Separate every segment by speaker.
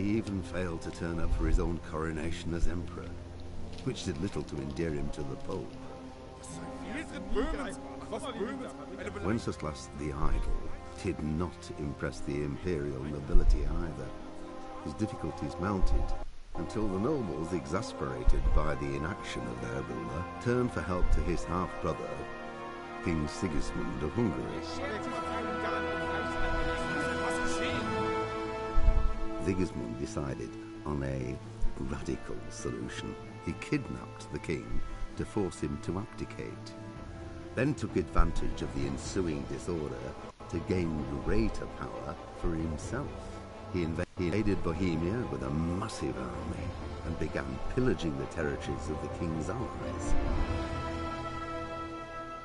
Speaker 1: He even failed to turn up for his own coronation as emperor, which did little to endear him to the Pope. Wenceslas the Idle did not impress the imperial nobility either. His difficulties mounted until the nobles, exasperated by the inaction of their ruler, turned for help to his half-brother, King Sigismund of Hungary. Sigismund decided on a radical solution. He kidnapped the king to force him to abdicate, then took advantage of the ensuing disorder to gain greater power for himself. He invaded Bohemia with a massive army and began pillaging the territories of the king's allies.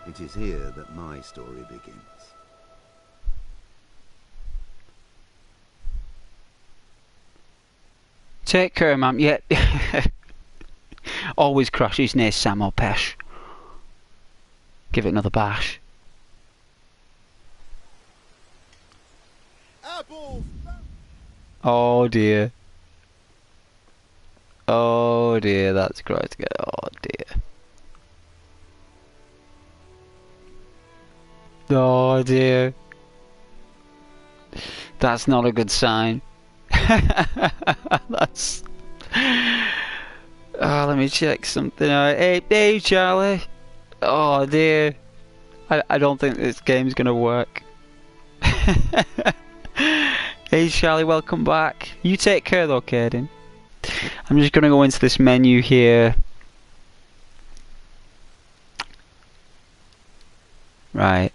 Speaker 1: It is here that my story begins.
Speaker 2: Take care, ma'am. Yeah. Always crashes near Sam or Pesh. Give it another bash. Oh dear. Oh dear, that's great. Oh dear. Oh dear. That's not a good sign. That's... Oh, let me check something out. Hey, Charlie. Oh dear. I don't think this game's gonna work. Hey Charlie, welcome back. You take care though, Caden. I'm just gonna go into this menu here. Right.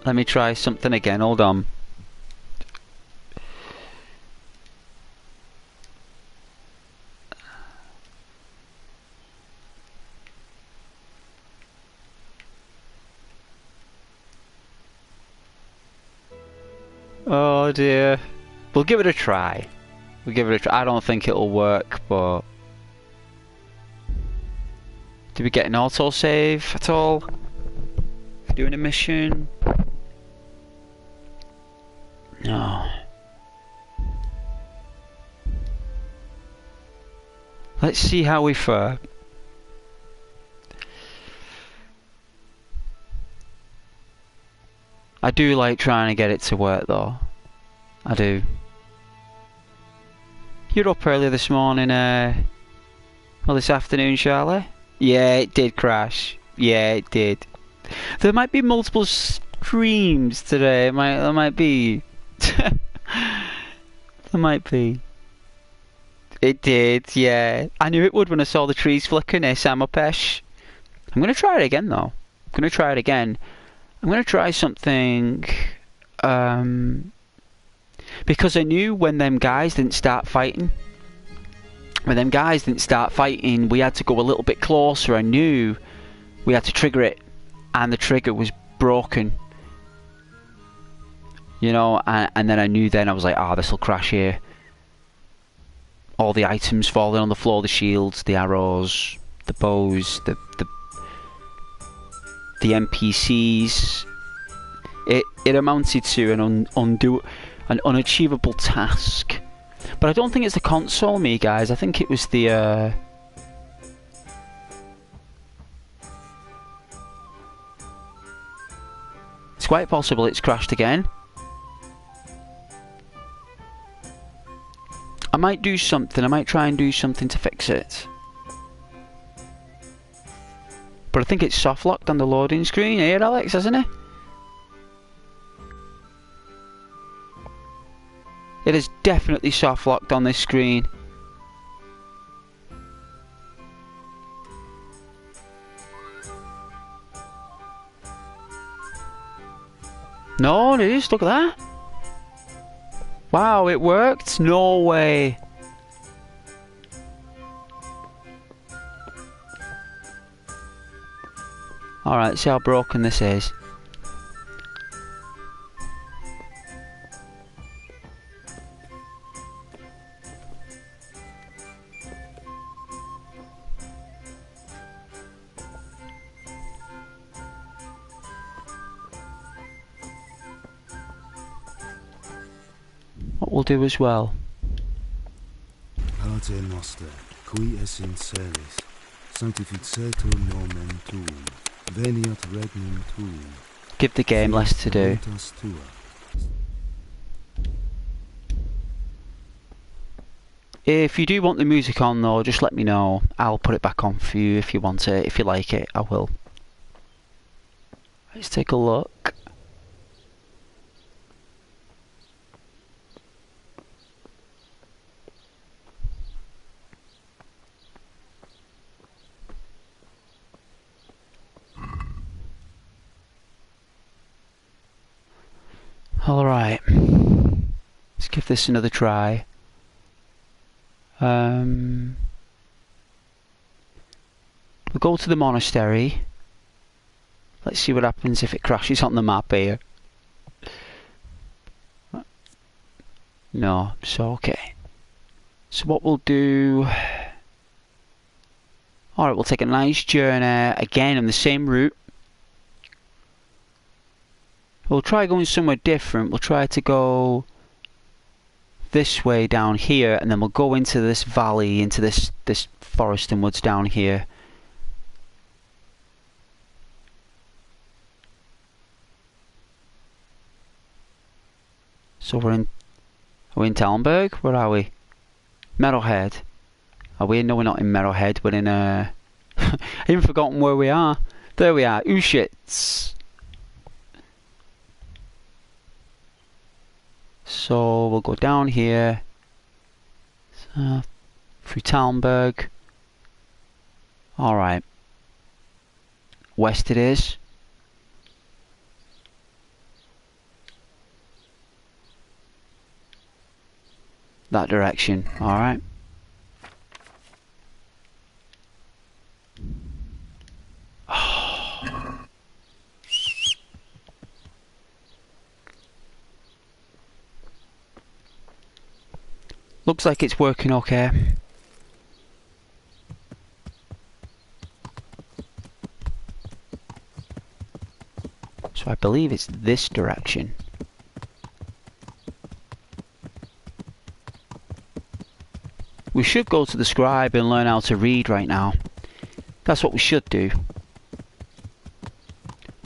Speaker 2: Let me try something again, hold on. Oh dear. We'll give it a try. We'll give it a try. I don't think it'll work, but... Did we get an autosave at all? Doing a mission? No. Let's see how we fare. I do like trying to get it to work though. I do. You're up early this morning, well this afternoon, Charlie? Yeah, it did crash. Yeah, it did. There might be multiple streams today. There might be. There might be. It did, yeah. I knew it would when I saw the trees flicker near Samopesh. I'm going to try it again though. I'm going to try it again. I'm going to try something, because I knew when them guys didn't start fighting, we had to go a little bit closer. I knew we had to trigger it, and the trigger was broken. You know, and then I knew then, I was like, ah, this will crash here. All the items falling on the floor, the shields, the arrows, the bows, the NPCs. It amounted to an unachievable task. But I don't think it's the console, me guys. I think it was the it's quite possible it's crashed again. I might do something. I might try and do something to fix it. But I think it's soft locked on the loading screen here, Alex, hasn't it? It is definitely soft locked on this screen. No, it is. Look at that. Wow, it worked? No way. Alright, see how broken this is. What we'll do as well.
Speaker 3: Pater noster, qui es in celis, sanctificetur nomen tuum, veniat regnum tuum.
Speaker 2: Give the game less to do.
Speaker 3: Voluntas tua.
Speaker 2: If you do want the music on though, just let me know. I'll put it back on for you if you want it. If you like it, I will. Let's take a look. Alright. Let's give this another try. We'll go to the monastery. Let's see what happens if it crashes on the map here. No, so okay. So what we'll do... Alright, we'll take a nice journey again on the same route. We'll try going somewhere different. We'll try to go this way down here, and then we'll go into this valley, into this forest and woods down here. So are we in Talmberg? Where are we? Meadowhead. Are we? No, we're not in Meadowhead. We're in I've even forgotten where we are. There we are. Ushitz. So we'll go down here, through Talmberg. Alright. West it is. That direction, alright. Looks like it's working okay. So I believe it's this direction. We should go to the scribe and learn how to read right now. That's what we should do.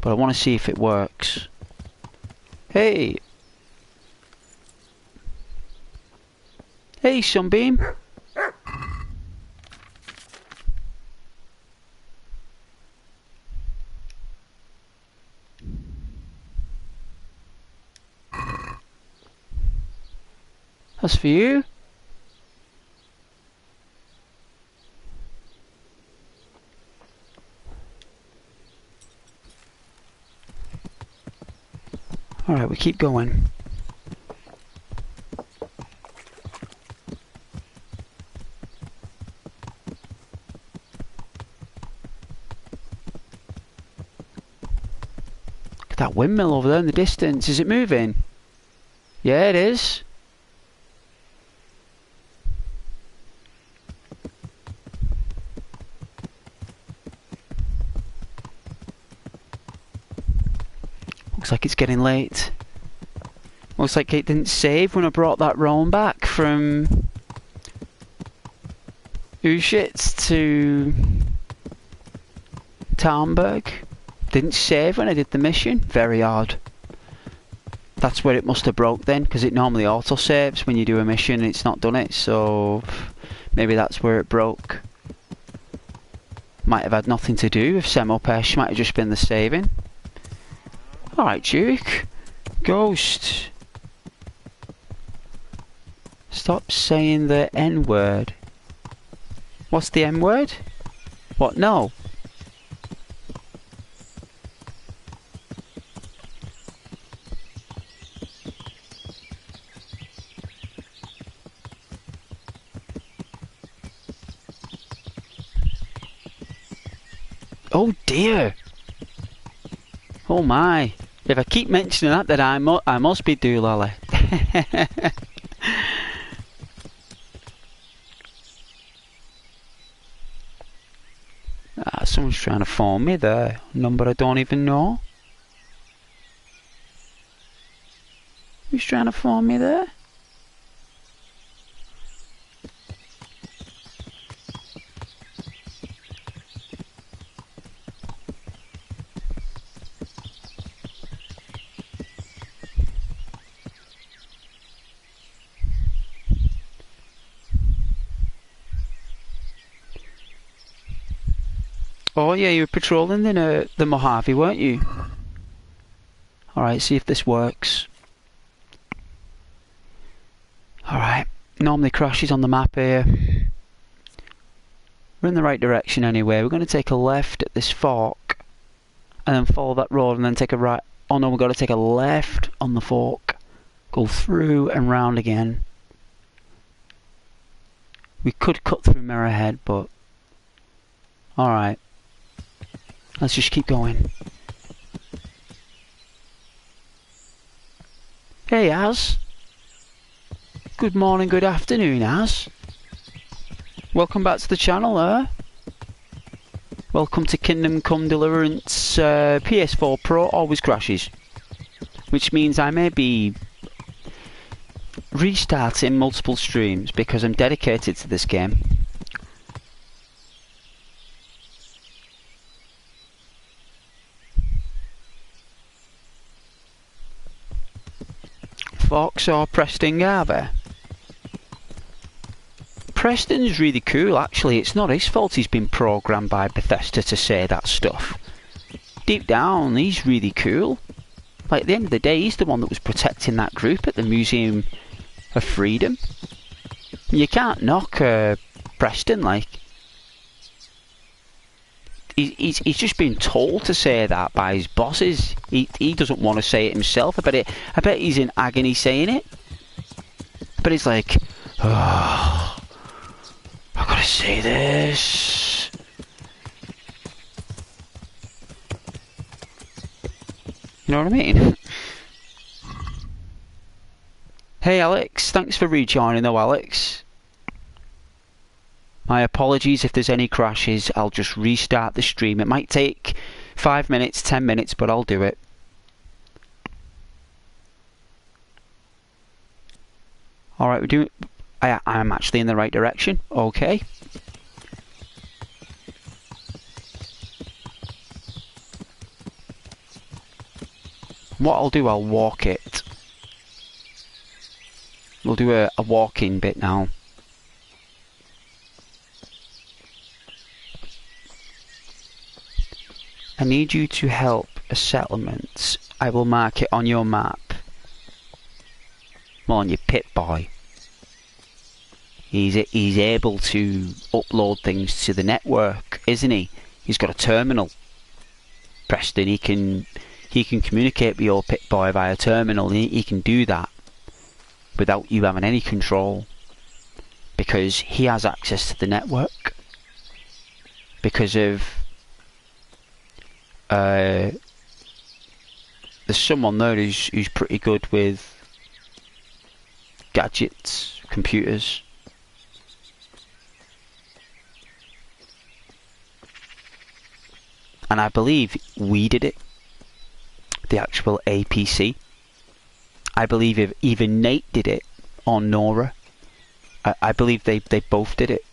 Speaker 2: But I want to see if it works. Hey! Hey, Sunbeam! That's for you. Alright, we keep going. Look at that windmill over there in the distance. Is it moving? Yeah, it is. Looks like it's getting late. Looks like it didn't save when I brought that roam back from Ushitz to Talmberg. Didn't save when I did the mission. Very odd. That's where it must have broke then, because it normally auto saves when you do a mission and it's not done it, so maybe that's where it broke. Might have had nothing to do with Semopesh, might have just been the saving. Alright, Duke. Ghost. Stop saying the N-word. What's the N-word? What? No. Oh dear. Oh my. If I keep mentioning that, then I must be doolally. Someone's trying to phone me there. Number I don't even know. Who's trying to phone me there? Oh yeah, you were patrolling the Mojave, weren't you? Alright, see if this works. Alright, normally crashes on the map here. We're in the right direction anyway. We're going to take a left at this fork and then follow that road and then take a right. Oh no, we've got to take a left on the fork. Go through and round again. We could cut through Mirrorhead, but... Alright. Let's just keep going. Hey, Az. Good morning, good afternoon, Az. Welcome back to the channel, Welcome to Kingdom Come Deliverance. PS4 Pro always crashes. Which means I may be restarting multiple streams because I'm dedicated to this game. Fox or Preston Garber? Preston's really cool, actually. It's not his fault he's been programmed by Bethesda to say that stuff. Deep down, he's really cool. Like, at the end of the day, he's the one that was protecting that group at the Museum of Freedom. You can't knock Preston, like. He's just been told to say that by his bosses. He doesn't want to say it himself. I bet he's in agony saying it. But he's like, oh, I've got to say this. You know what I mean? Hey Alex, thanks for rejoining though, Alex. My apologies if there's any crashes. I'll just restart the stream. It might take 5 minutes, 10 minutes, but I'll do it. Alright, we're doing... I'm actually in the right direction. Okay. What I'll do, I'll walk it. We'll do a walking bit now. I need you to help a settlement. I will mark it on your map. Well, on your Pip-Boy. He's able to upload things to the network, isn't he? He's got a terminal. Preston, he can communicate with your Pip-Boy via terminal. He can do that without you having any control, because he has access to the network. Because of there's someone there who's pretty good with gadgets, computers. And I believe we did it. The actual APC. I believe if even Nate did it on Nora. I believe they both did it.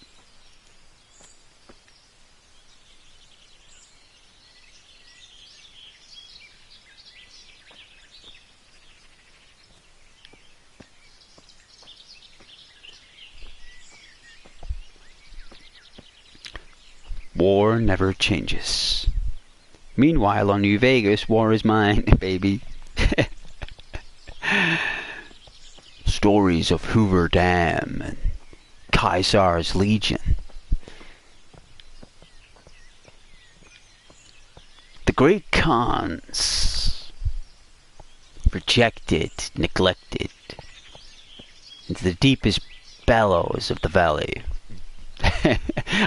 Speaker 2: War never changes. Meanwhile, on New Vegas, war is mine, baby. Stories of Hoover Dam and Caesar's Legion. The great Khans, rejected, neglected, into the deepest bellows of the valley.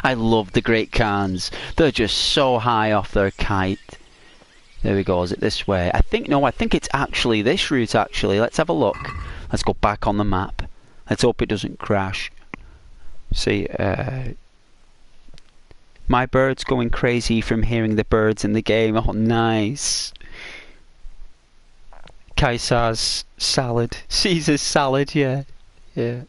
Speaker 2: I love the great Khans. They're just so high off their kite. There we go. Is it this way? I think it's actually this route, actually. Let's have a look. Let's go back on the map. Let's hope it doesn't crash. See, my bird's going crazy from hearing the birds in the game. Oh, nice. Caesar's salad. Caesar's salad, yeah. Yeah.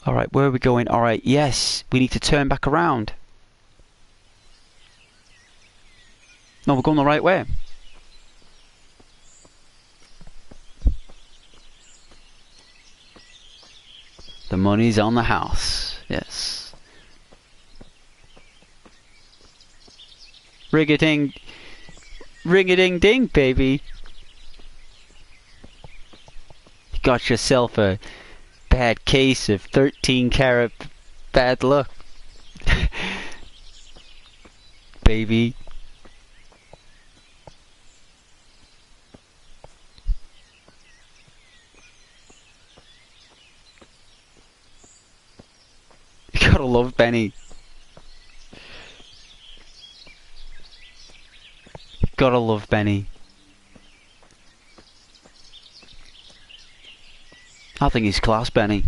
Speaker 2: Alright, where are we going? Alright, yes, we need to turn back around. No, we're going the right way. The money's on the house. Yes. Ring-a-ding, ring-a-ding-ding, baby. You got yourself a bad case of 13-carat bad luck, baby. You gotta love Benny. Gotta love Benny. I think he's class, Benny.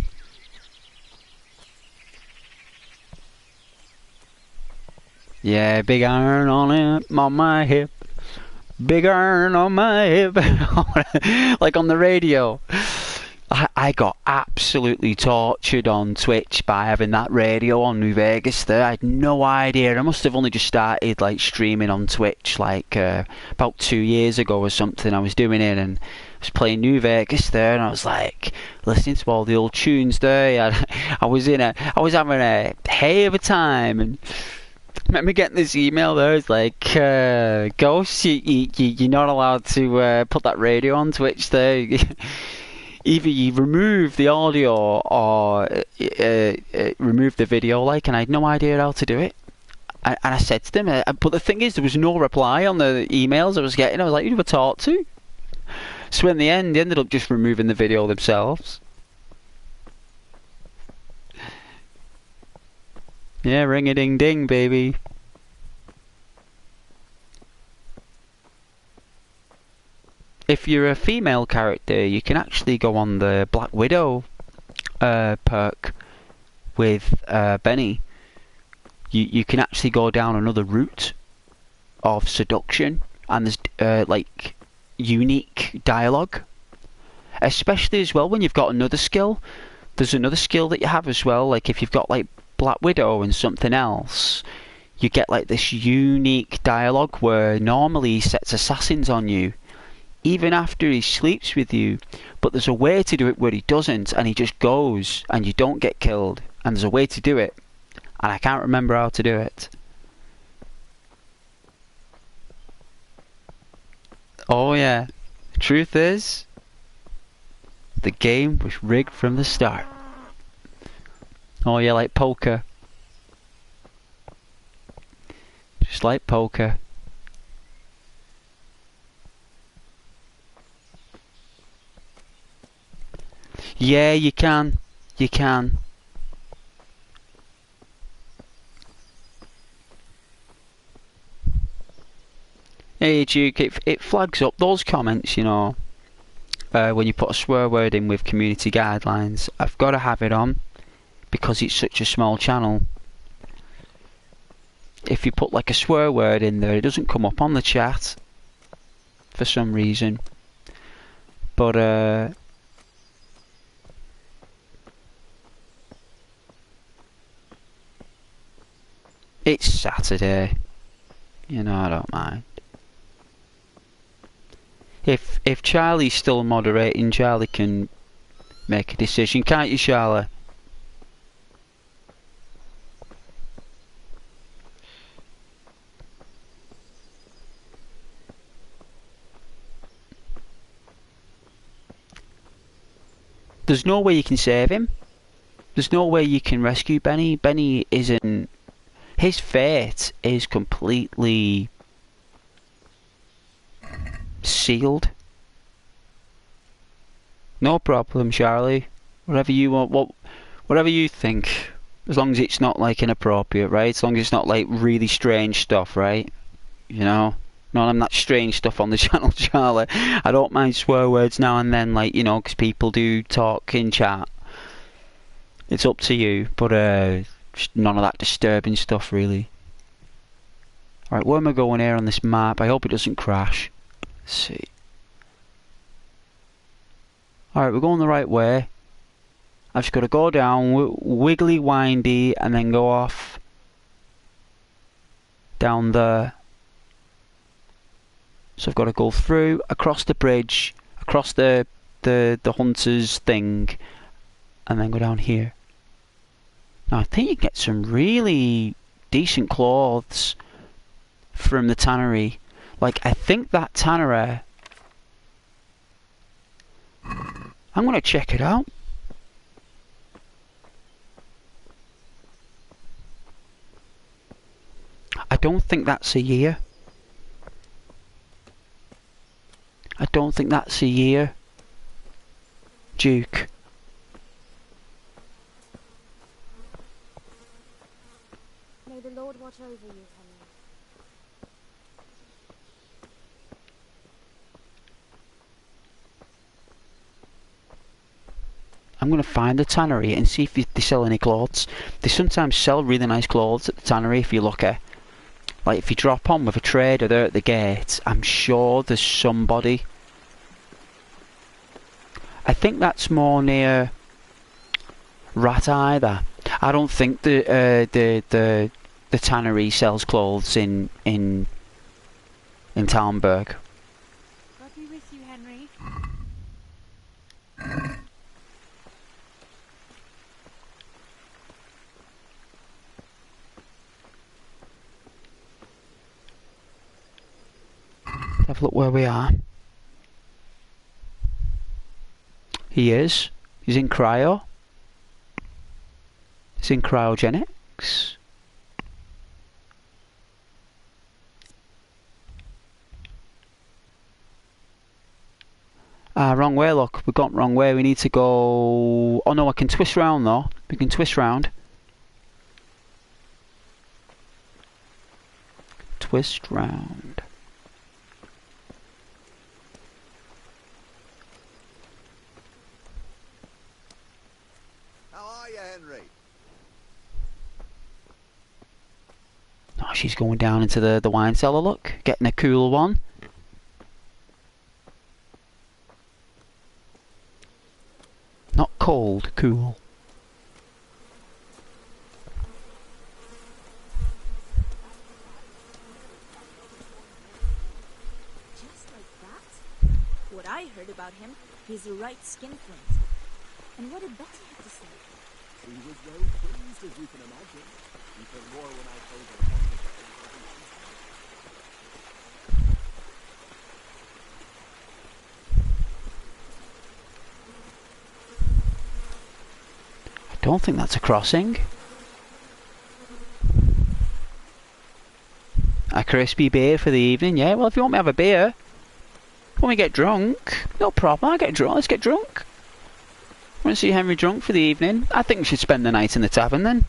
Speaker 2: Yeah, big iron on it, on my hip. Big iron on my hip. Like on the radio. I got absolutely tortured on Twitch by having that radio on New Vegas there. I had no idea. I must have only just started like streaming on Twitch like about 2 years ago or something. I was doing it and I was playing New Vegas there, and I was like listening to all the old tunes there. I was having a hay of a time, and I remember getting this email there. It's like, Ghost, you're not allowed to put that radio on Twitch there. Either you remove the audio or remove the video, like, and I had no idea how to do it. And I said to them, but the thing is, there was no reply on the emails I was getting. I was like, who do I talk to? So in the end, they ended up just removing the video themselves. Yeah, ring-a-ding-ding, baby. If you're a female character, you can actually go on the Black Widow perk with Benny. You can actually go down another route of seduction, and there's like unique dialogue, especially as well when you've got another skill. There's another skill that you have as well, like if you've got like Black Widow and something else, you get like this unique dialogue where normally he sets assassins on you even after he sleeps with you, but there's a way to do it where he doesn't, and he just goes and you don't get killed, and there's a way to do it, and I can't remember how to do it. Oh yeah, the truth is, the game was rigged from the start. Oh yeah, like poker. Just like poker. Yeah, you can. You can. Hey Duke, it flags up those comments, you know, when you put a swear word in with community guidelines. I've got to have it on because it's such a small channel. If you put like a swear word in there, it doesn't come up on the chat for some reason. But it's Saturday, you know, I don't mind. If Charlie's still moderating, Charlie can make a decision, can't you, Charlie? There's no way you can save him. There's no way you can rescue Benny. Benny isn't... His fate is completely sealed. No problem, Charlie. Whatever you want, whatever you think. As long as it's not like inappropriate, right? As long as it's not like really strange stuff, right? You know? None of that strange stuff on the channel, Charlie. I don't mind swear words now and then, like, you know, because people do talk in chat. It's up to you, but none of that disturbing stuff, really. Alright, where am I going here on this map? I hope it doesn't crash. Let's see. Alright, we're going the right way. I've just got to go down, wiggly windy, and then go off down there. So I've got to go through, across the bridge, across the hunter's thing, and then go down here. Now, I think you get some really decent clothes from the tannery. Like, I think that tannery... I'm going to check it out. I don't think that's a year. I don't think that's a year, Duke.
Speaker 4: May the Lord watch over you, Henry.
Speaker 2: I'm going to find the tannery and see if they sell any clothes. They sometimes sell really nice clothes at the tannery if you're lucky. Like if you drop on with a trader there at the gate, I'm sure there's somebody. I think that's more near Rat Either. I don't think the tannery sells clothes in Talmberg.
Speaker 4: God be with you, Henry.
Speaker 2: Have a look where we are. He is. He's in cryo. He's in cryogenics. Wrong way, look. We've gone wrong way. We need to go... Oh no, I can twist round though. We can twist round. Twist round.
Speaker 1: How are you, Henry?
Speaker 2: Oh, she's going down into the wine cellar, look. Getting a cool one. Not cold, cool.
Speaker 4: Just like that? What I heard about him, he's a right skinflint. And what did Betty have to say?
Speaker 5: He was well pleased, as you can imagine. Even more when I told her Henry that he wasn't his man.
Speaker 2: I don't think that's a crossing. A crispy beer for the evening, yeah. Well, if you want me to have a beer, when we get drunk, no problem. I'll get drunk. Let's get drunk. Want to see Henry drunk for the evening? I think we should spend the night in the tavern then.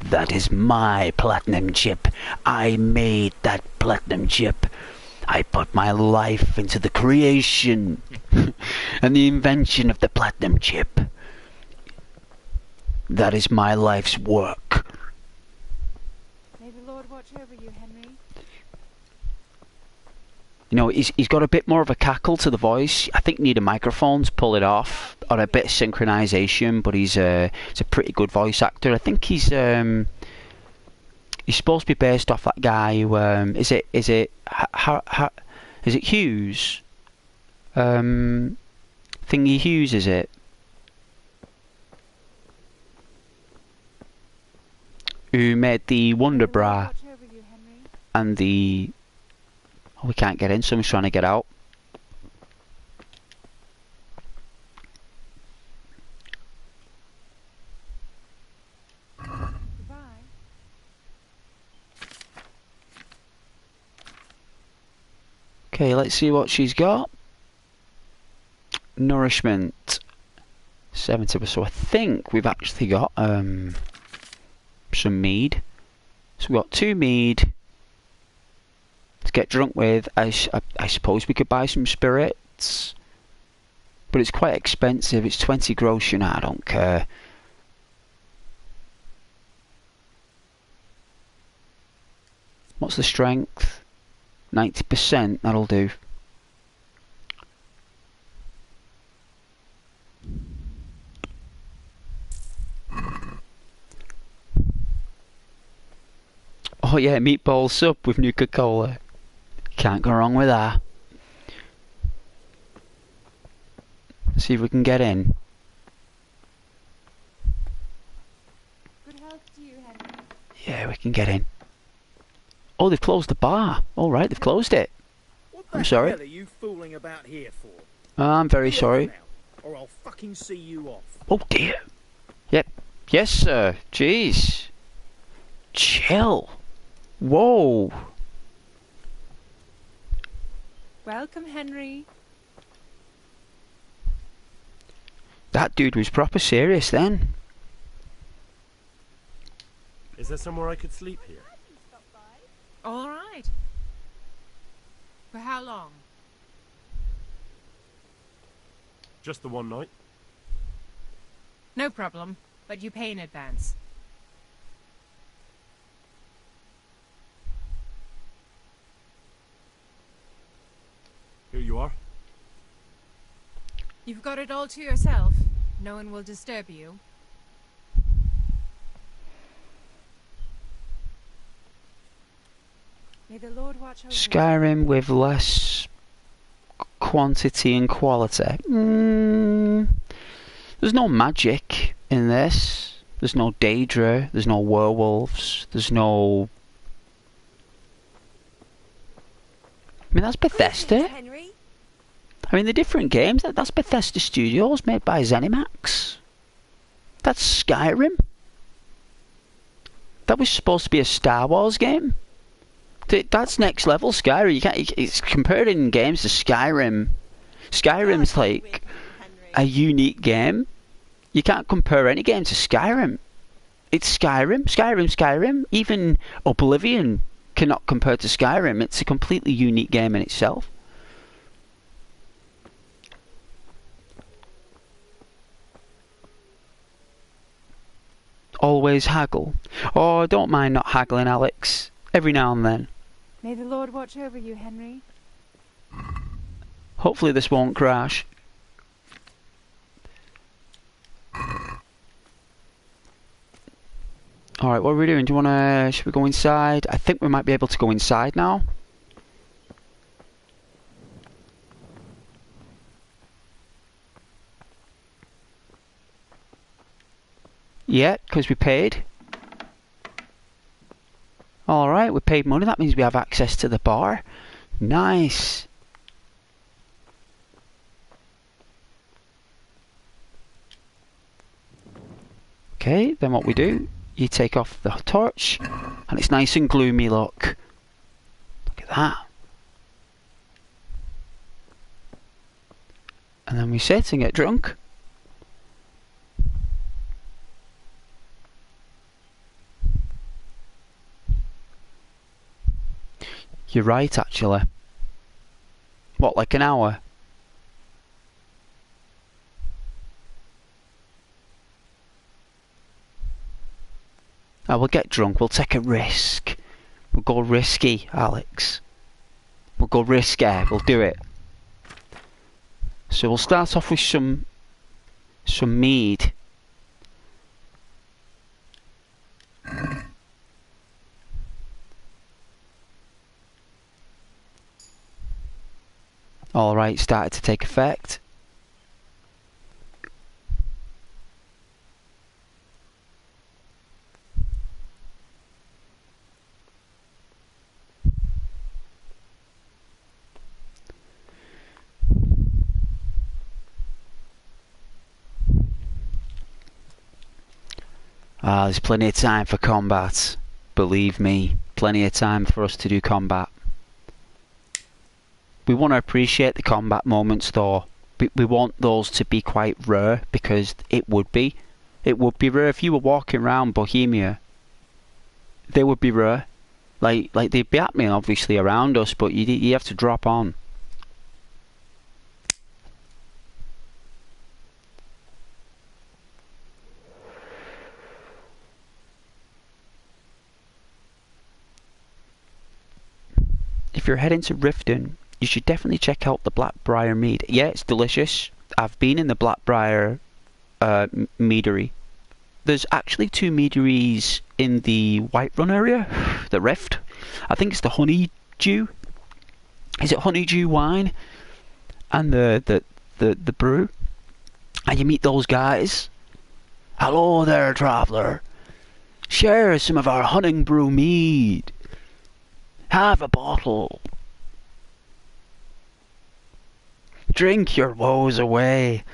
Speaker 2: That is my platinum chip. I made that platinum chip. I put my life into the creation and the invention of the platinum chip. That is my life's work.
Speaker 4: May the Lord watch over you, Henry.
Speaker 2: You know, he's got a bit more of a cackle to the voice. I think you need a microphone to pull it off, or a bit of synchronization. But he's a pretty good voice actor. I think he's supposed to be based off that guy who is it Hughes? Thingy Hughes, is it? Who made the Wonder Bra
Speaker 4: Watch over you, Henry.
Speaker 2: and the... Oh, we can't get in, someone's trying to get out.
Speaker 4: Goodbye.
Speaker 2: Okay, let's see what she's got. Nourishment 70%. So I think we've actually got some mead. So we've got 2 mead to get drunk with. I suppose we could buy some spirits, but it's quite expensive. It's 20 gross, you know. I don't care. What's the strength? 90%. That'll do. Oh yeah, meatball sub with Nuka-Cola. Can't go wrong with that. Let's see if we can get in.
Speaker 6: Good health to you, Henry.
Speaker 2: Yeah, we can get in. Oh, they've closed the bar. Alright, they've closed it.
Speaker 5: What the
Speaker 2: I'm sorry.
Speaker 5: hell are you fooling about here for?
Speaker 2: I'm very
Speaker 5: You off
Speaker 2: sorry.
Speaker 5: now, or I'll fucking see you off.
Speaker 2: Oh dear. Yep. Yes, sir. Jeez. Chill. Whoa.
Speaker 6: Welcome, Henry.
Speaker 2: That dude was proper serious then.
Speaker 7: Is there somewhere I could sleep here?
Speaker 6: All right. For how long?
Speaker 7: Just the one night?
Speaker 6: No problem, but you pay in advance.
Speaker 7: Here you are.
Speaker 6: You've got it all to yourself. No one will disturb you. May the Lord watch over you.
Speaker 2: Skyrim with less quantity and quality. There's no magic in this. There's no Daedra. There's no werewolves. There's no... I mean, that's Bethesda.
Speaker 4: Henry?
Speaker 2: I mean, the different games, that's Bethesda Studios made by ZeniMax. That's Skyrim. That was supposed to be a Star Wars game. That's next level Skyrim. You can't. It's comparing games to Skyrim. Skyrim's like a unique game. You can't compare any game to Skyrim. It's Skyrim, Skyrim. Even Oblivion cannot compare to Skyrim. It's a completely unique game in itself. Always haggle. Oh, I don't mind not haggling, Alex. Every now and then.
Speaker 6: May the Lord watch over you, Henry.
Speaker 2: Hopefully this won't crash. Alright, what are we doing? Do you wanna... should we go inside? I think we might be able to go inside now. Yeah, because we paid. Alright, we paid money. That means we have access to the bar. Nice. Okay, then what we do, you take off the torch, and it's nice and gloomy, look. Look at that. And then we sit and get drunk. You're right, actually. What, like an hour? Oh, we'll get drunk. We'll take a risk. We'll go risky, Alex. We'll go risky. We'll do it. So we'll start off with some mead. Alright, started to take effect. There's plenty of time for combat. Believe me, plenty of time for us to do combat. We want to appreciate the combat moments though. We want those to be quite rare, because it would be. It would be rare if you were walking around Bohemia. They would be rare. Like they'd be happening obviously around us, but you have to drop on. If you're heading to Riften, you should definitely check out the Blackbriar Mead. Yeah, it's delicious. I've been in the Blackbriar meadery. There's actually two meaderies in the Whiterun area, the Rift. I think it's the Honeydew. is it honeydew wine and the brew, and you meet those guys. Hello there, traveller. Share some of our hunting brew mead. Have a bottle. Drink your woes away.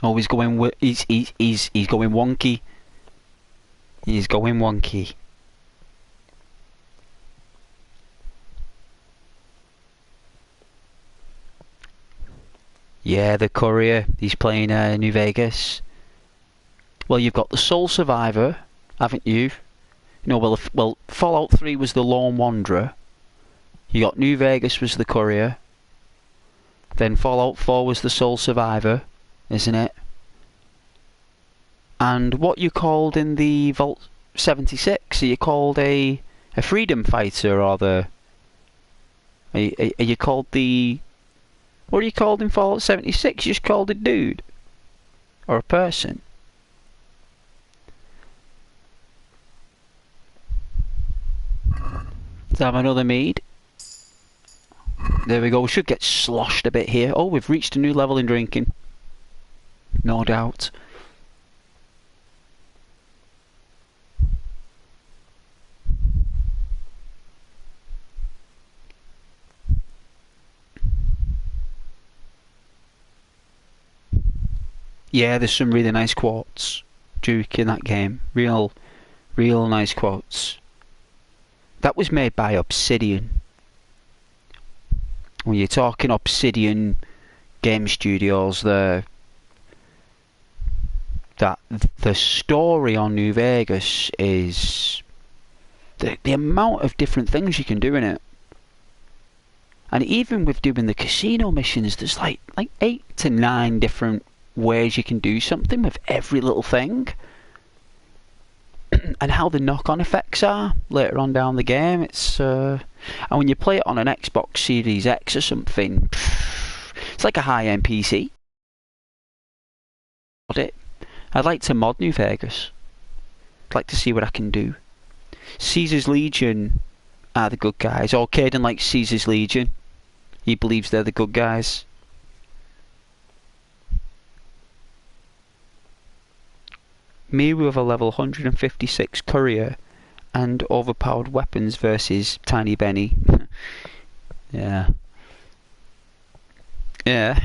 Speaker 2: Oh, he's going going wonky. He's going wonky. Yeah, the courier. He's playing New Vegas. Well, you've got the Soul Survivor, haven't you? No, well, Fallout 3 was the Lone Wanderer. You got New Vegas was the courier. Then Fallout 4 was the Soul Survivor, isn't it? And what you called in the Vault 76? Are you called a freedom fighter, or the? Are you called the? What are you called in Fallout 76? You just called a dude, or a person. Let's have another mead. There we go. We should get sloshed a bit here. Oh, we've reached a new level in drinking. No doubt. Yeah, there's some really nice quotes, Duke, in that game. Real nice quotes. That was made by Obsidian. When you're talking Obsidian game studios, the story on New Vegas is the amount of different things you can do in it. And even with doing the casino missions, there's like 8 to 9 different ways you can do something with every little thing. And how the knock-on effects are later on down the game. It's and when you play it on an Xbox Series X or something, it's like a high-end PC. I'd like to mod New Vegas. I'd like to see what I can do. Caesar's Legion are the good guys. Or Caden likes Caesar's Legion. He believes they're the good guys. Me with a level 156 courier and overpowered weapons versus Tiny Benny. Yeah. Yeah.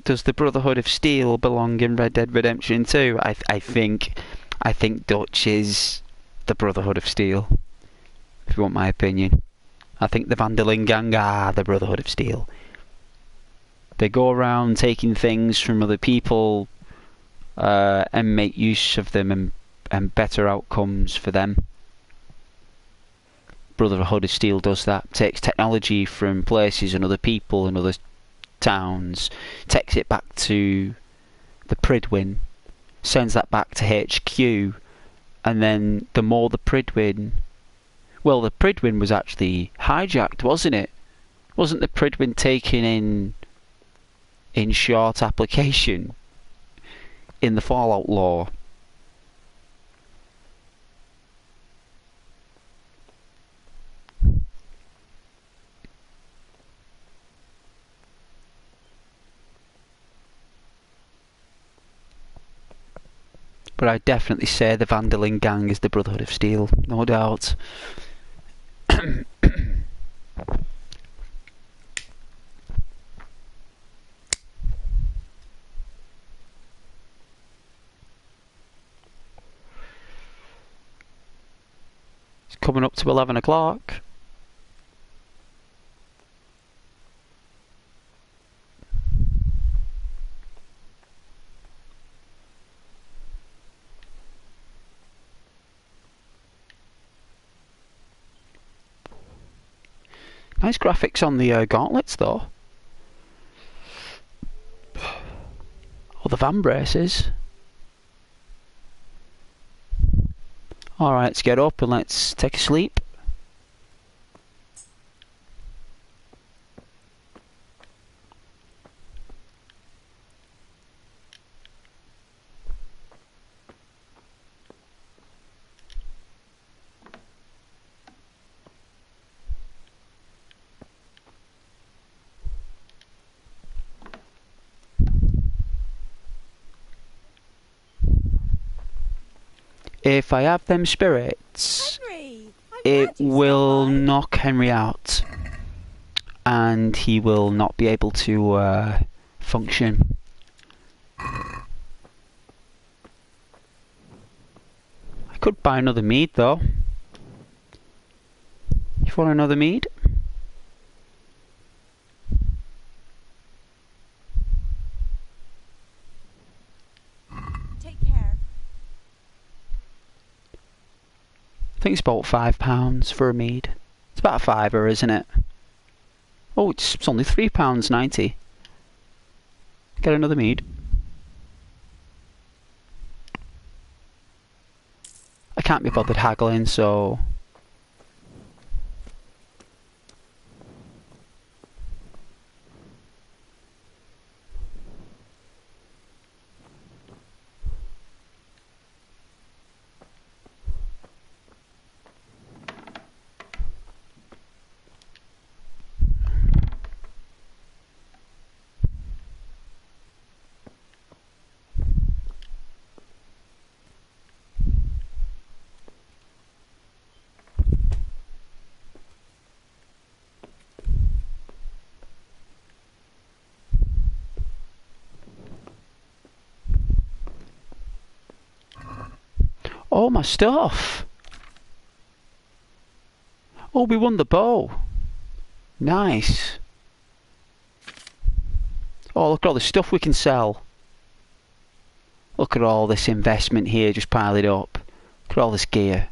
Speaker 2: Does the Brotherhood of Steel belong in Red Dead Redemption 2? I think Dutch is the Brotherhood of Steel, if you want my opinion. I think the Van der Linde gang are the Brotherhood of Steel. They go around taking things from other people and make use of them and better outcomes for them. Brotherhood of Steel does that. Takes technology from places and other people and other towns, takes it back to the Pridwin, sends that back to HQ, and then the more the Pridwin... Well, the Pridwin was actually hijacked, wasn't it? Wasn't the Pridwin taken in short application in the Fallout lore? But I definitely say the Van der Linde gang is the Brotherhood of Steel, no doubt. It's coming up to 11 o'clock. Nice graphics on the gauntlets though. Or the van braces. Alright, let's get up and let's take a sleep. If I have them spirits,
Speaker 4: Henry! I'm
Speaker 2: it
Speaker 4: glad you
Speaker 2: will
Speaker 4: stopped by.
Speaker 2: knock Henry out. And he will not be able to function. I could buy another mead though. You want another mead?
Speaker 4: Take care.
Speaker 2: I think it's about £5 for a mead. It's about a fiver, isn't it? Oh, it's only £3.90. Get another mead. I can't be bothered haggling, so... Oh, my stuff! Oh, we won the bow. Nice. Oh, look at all the stuff we can sell. Look at all this investment here, just pile it up. Look at all this gear.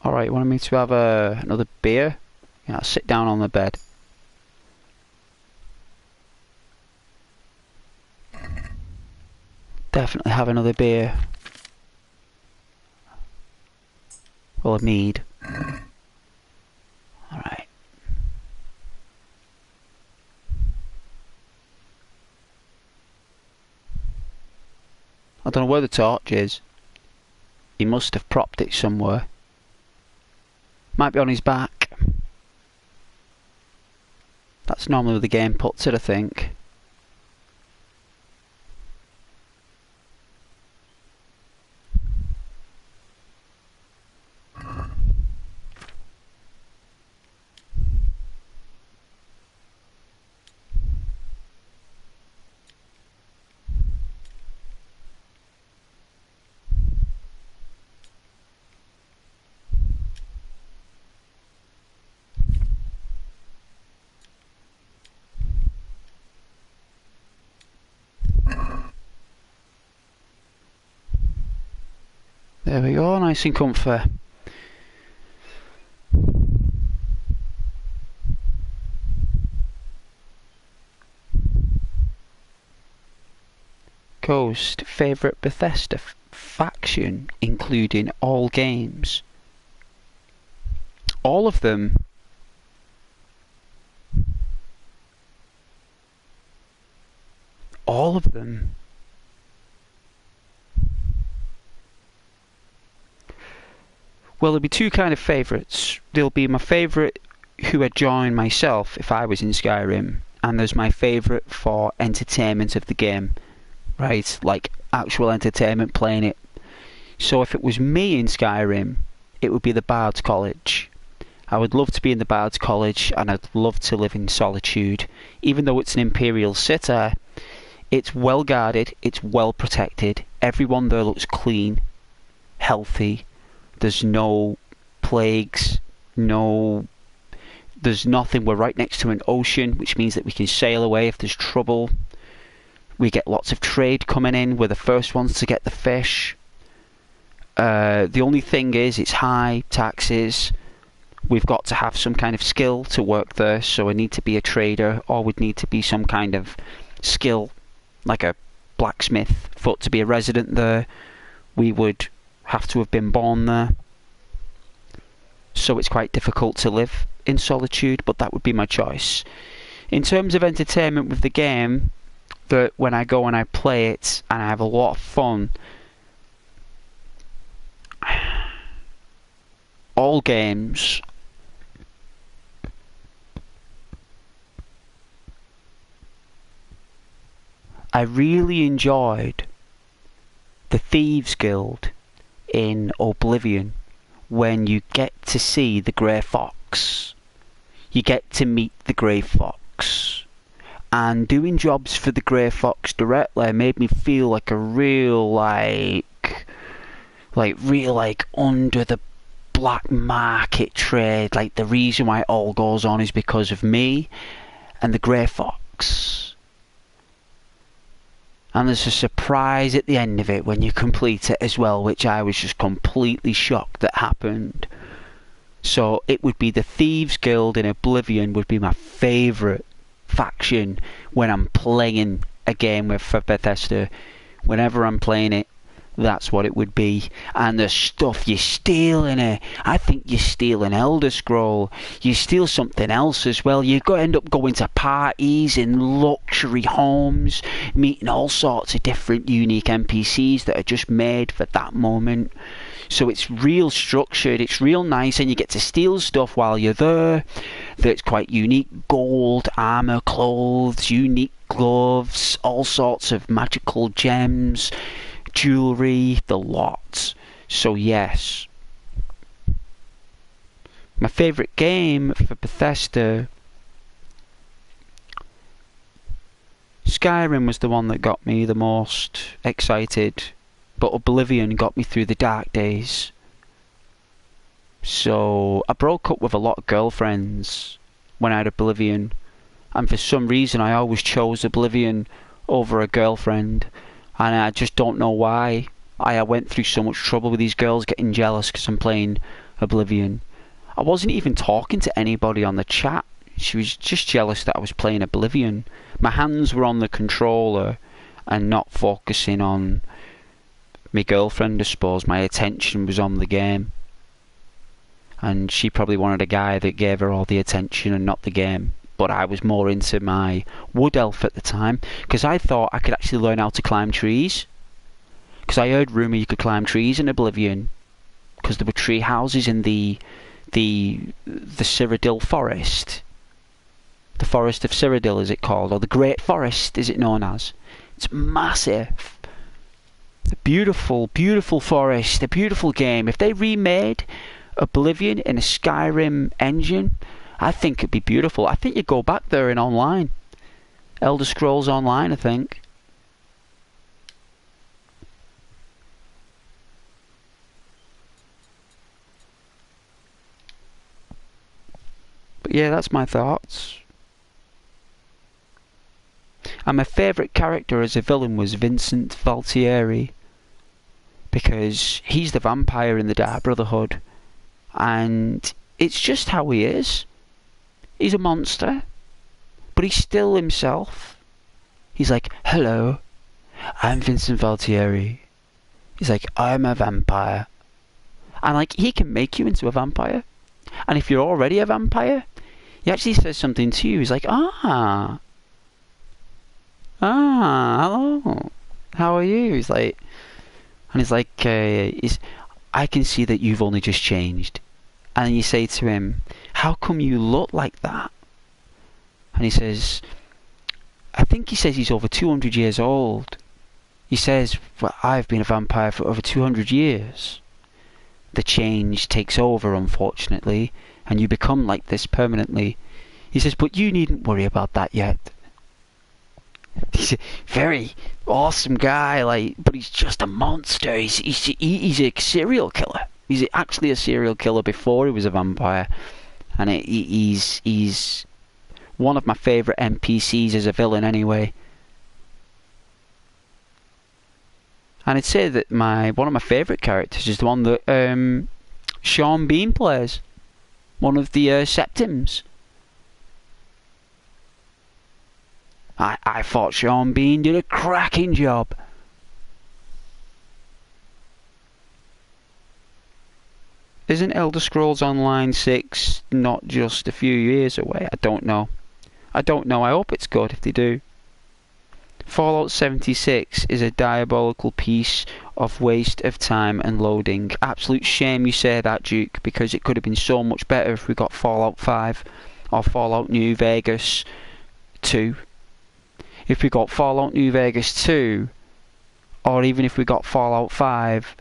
Speaker 2: Alright, you want me to have another beer? Yeah, I'll sit down on the bed. Definitely have another beer. Well, a mead. Alright. I don't know where the torch is. He must have propped it somewhere. Might be on his back. That's normally where the game puts it, I think. There we go, nice and comfy. Ghost, favourite Bethesda faction, including all games. All of them. All of them. Well, there'll be two kind of favourites. There'll be my favourite who I'd join myself if I was in Skyrim, and there's my favourite for entertainment of the game. Right, like actual entertainment, playing it. So if it was me in Skyrim, it would be the Bard's College. I would love to be in the Bard's College, and I'd love to live in solitude. Even though it's an Imperial city, it's well guarded, it's well protected. Everyone there looks clean, healthy. There's no plagues, there's nothing. We're right next to an ocean, which means that we can sail away if there's trouble. We get lots of trade coming in. We're the first ones to get the fish. The only thing is, it's high taxes. We've got to have some kind of skill to work there, so I need to be a trader, or would need to be some kind of skill, like a blacksmith, for to be a resident there. We would have to have been born there. So it's quite difficult to live in solitude, but that would be my choice. In terms of entertainment with the game, that when I go and I play it and I have a lot of fun, all games, I really enjoyed the Thieves Guild in Oblivion when you get to see the Grey Fox. You get to meet the Grey Fox. And doing jobs for the Grey Fox directly made me feel like a real, real under the black market trade. Like, the reason why it all goes on is because of me and the Grey Fox. And there's a surprise at the end of it when you complete it as well, which I was just completely shocked that happened. So it would be the Thieves Guild in Oblivion would be my favourite faction when I'm playing a game for Bethesda. Whenever I'm playing it, that's what it would be. And the stuff you steal in it, I think you steal an Elder Scroll, you steal something else as well. You end up going to parties in luxury homes, meeting all sorts of different unique NPCs that are just made for that moment. So it's real structured, it's real nice, and you get to steal stuff while you're there that's quite unique. Gold, armour, clothes, unique gloves, all sorts of magical gems, jewellery, the lot. So yes, my favourite game for Bethesda, Skyrim was the one that got me the most excited, but Oblivion got me through the dark days. So I broke up with a lot of girlfriends when I had Oblivion, and for some reason I always chose Oblivion over a girlfriend. And I just don't know why. I went through so much trouble with these girls getting jealous because I'm playing Oblivion. I wasn't even talking to anybody on the chat. She was just jealous that I was playing Oblivion. My hands were on the controller and not focusing on my girlfriend, I suppose. My attention was on the game. And she probably wanted a guy that gave her all the attention and not the game. But I was more into my wood elf at the time, because I thought I could actually learn how to climb trees. Because I heard rumour you could climb trees in Oblivion, because there were tree houses in the Cyrodiil forest. The Forest of Cyrodiil is it called, or the Great Forest is it known as. It's massive. A beautiful, beautiful forest, a beautiful game. If they remade Oblivion in a Skyrim engine, I think it'd be beautiful. I think you'd go back there in online. Elder Scrolls Online, I think. But yeah, that's my thoughts. And my favourite character as a villain was Vincent Valtieri, because he's the vampire in the Dark Brotherhood. And it's just how he is. He's a monster, but he's still himself. He's like, hello, I'm Vincent Valtieri. He's like, I'm a vampire. And like, he can make you into a vampire. And if you're already a vampire, he actually says something to you. He's like, hello, how are you? He's like, I can see that you've only just changed. And you say to him, how come you look like that? And he says, I think he says he's over 200 years old. He says, well, I've been a vampire for over 200 years. The change takes over, unfortunately, and you become like this permanently. He says, but you needn't worry about that yet. He's a very awesome guy, but he's just a monster. He's a serial killer. He's actually a serial killer before he was a vampire. And he's one of my favourite NPCs as a villain anyway. And I'd say that one of my favourite characters is the one that Sean Bean plays. One of the Septims. I thought Sean Bean did a cracking job. Isn't Elder Scrolls Online 6 not just a few years away? I don't know. I hope it's good if they do. Fallout 76 is a diabolical piece of waste of time and loading. Absolute shame you say that, Duke, because it could have been so much better if we got Fallout 5 or Fallout New Vegas 2. if we got Fallout New Vegas 2, or even if we got Fallout 5,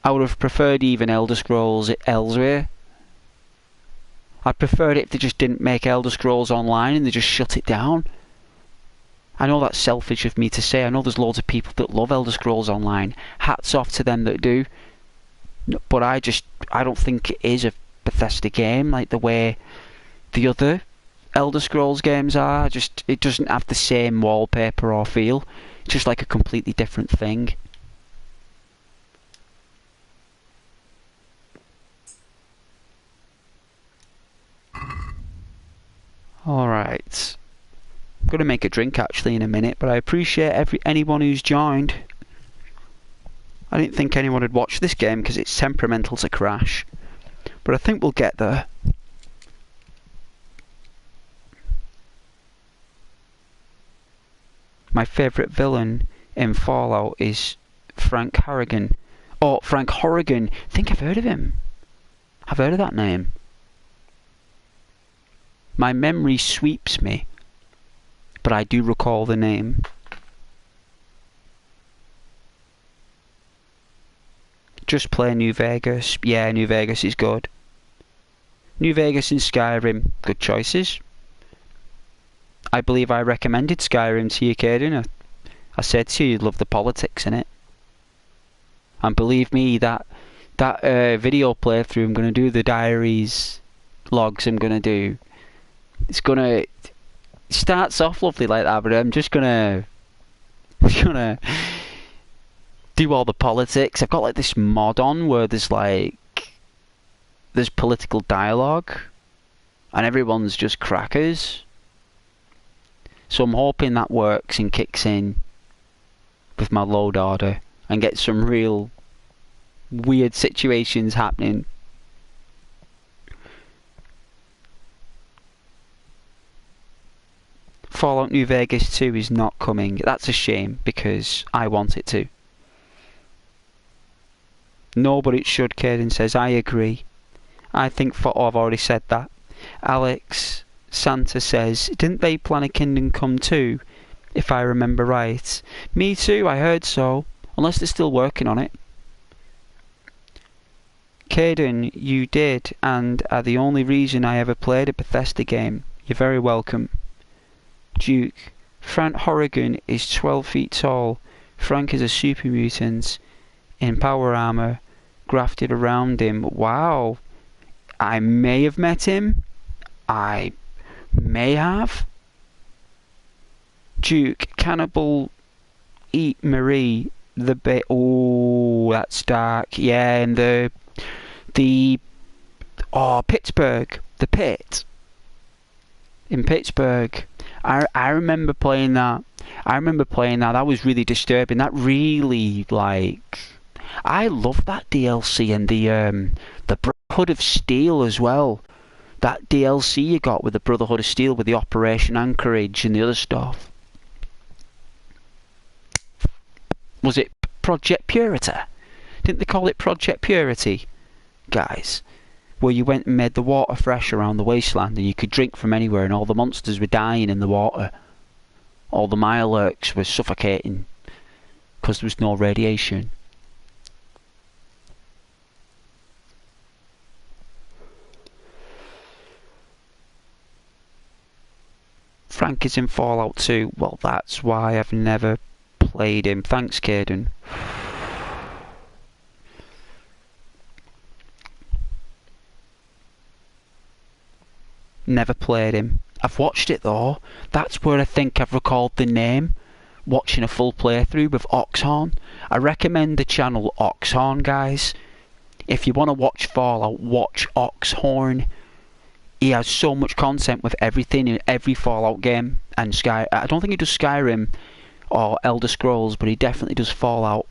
Speaker 2: I would have preferred even Elder Scrolls Elsewhere. I preferred it if they just didn't make Elder Scrolls Online and they just shut it down. I know that's selfish of me to say. I know there's loads of people that love Elder Scrolls Online. Hats off to them that do. But I don't think it is a Bethesda game like the way the other Elder Scrolls games are. It doesn't have the same wallpaper or feel. It's just like a completely different thing. Alright. I'm going to make a drink actually in a minute, but I appreciate anyone who's joined. I didn't think anyone would watch this game because it's temperamental to crash. But I think we'll get there. My favourite villain in Fallout is Frank Harrigan. Oh, Frank Horrigan. I think I've heard of him. I've heard of that name. My memory sweeps me, but I do recall the name. Just play New Vegas. Yeah, New Vegas is good. New Vegas and Skyrim, good choices. I believe I recommended Skyrim to you, Caden. I said to you you'd love the politics in it. And believe me, that video playthrough I'm going to do, the diaries logs I'm going to do, it starts off lovely like that, but I'm just gonna do all the politics. I've got like this mod on where there's political dialogue and everyone's just crackers. So I'm hoping that works and kicks in with my load order and get some real weird situations happening. Fallout New Vegas 2 is not coming. That's a shame because I want it to. No, but it should, Caden says. I agree. I think I've already said that. Alex Santa says, didn't they plan a Kingdom Come 2? If I remember right. Me too, I heard so. Unless they're still working on it. Caden, you did, and are the only reason I ever played a Bethesda game. You're very welcome. Duke, Frank Horrigan is 12 feet tall. Frank is a super mutant in power armor grafted around him. Wow. I may have met him. I may have. Duke, Cannibal Eat Marie, the bit. Oh, that's dark. Yeah, and Pittsburgh, the pit in Pittsburgh. I remember playing that. That was really disturbing. That really, I love that DLC and the Brotherhood of Steel as well. That DLC you got with the Brotherhood of Steel with the Operation Anchorage and the other stuff. Was it Project Purity? Didn't they call it Project Purity, guys? Where you went and made the water fresh around the wasteland and you could drink from anywhere and all the monsters were dying in the water. All the Mirelurks were suffocating because there was no radiation. Frank is in Fallout 2. Well, that's why I've never played him. Thanks, Caden. Never played him. I've watched it though. That's where I think I've recalled the name. Watching a full playthrough with Oxhorn. I recommend the channel Oxhorn, guys. If you want to watch Fallout, watch Oxhorn. He has so much content with everything in every Fallout game. And I don't think he does Skyrim or Elder Scrolls, but he definitely does Fallout.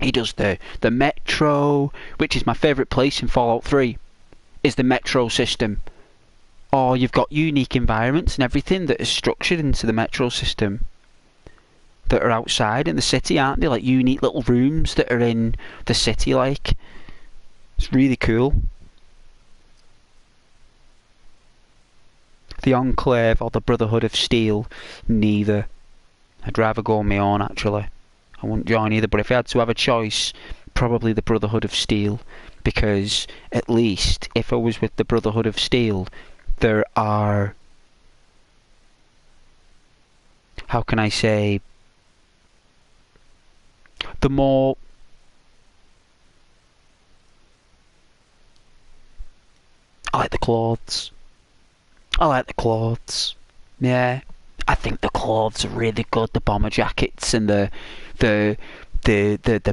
Speaker 2: He does the Metro, which is my favourite place in Fallout 3, is the Metro system. Or you've got unique environments and everything that is structured into the Metro system that are outside in the city, aren't they? Like unique little rooms that are in the city, like. It's really cool. The Enclave or the Brotherhood of Steel. Neither. I'd rather go on my own, actually. I wouldn't join either, but if I had to have a choice, probably the Brotherhood of Steel. Because, at least, if I was with the Brotherhood of Steel, there are... how can I say... the more... I like the clothes. I like the clothes. Yeah. I think the clothes are really good. The bomber jackets and the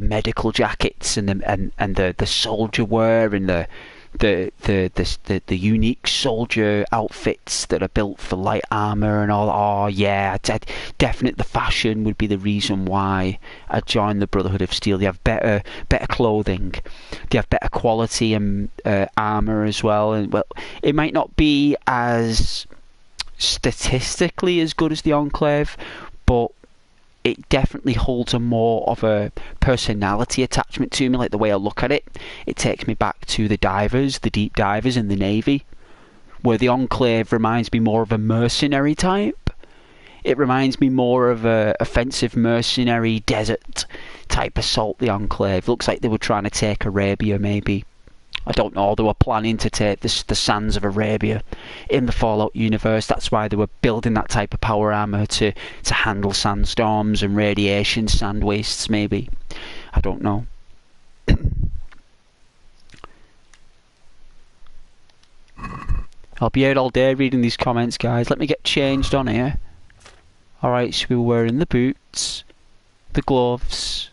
Speaker 2: medical jackets and the soldier wear and the unique soldier outfits that are built for light armor and all. Oh yeah, definitely the fashion would be the reason why I'd join the Brotherhood of Steel. They have better clothing. They have better quality and armor as well. And well, it might not be as statistically as good as the Enclave, but it definitely holds a more of a personality attachment to me, like the way I look at it. It takes me back to the divers, the deep divers in the Navy, where the Enclave reminds me more of a mercenary type. It reminds me more of a offensive mercenary desert type assault, the Enclave. Looks like they were trying to take Arabia, maybe. I don't know, they were planning to take the sands of Arabia in the Fallout universe. That's why they were building that type of power armor to handle sandstorms and radiation, sand wastes maybe. I don't know. I'll be out all day reading these comments, guys. Let me get changed on here. Alright, so we were wearing the boots, the gloves,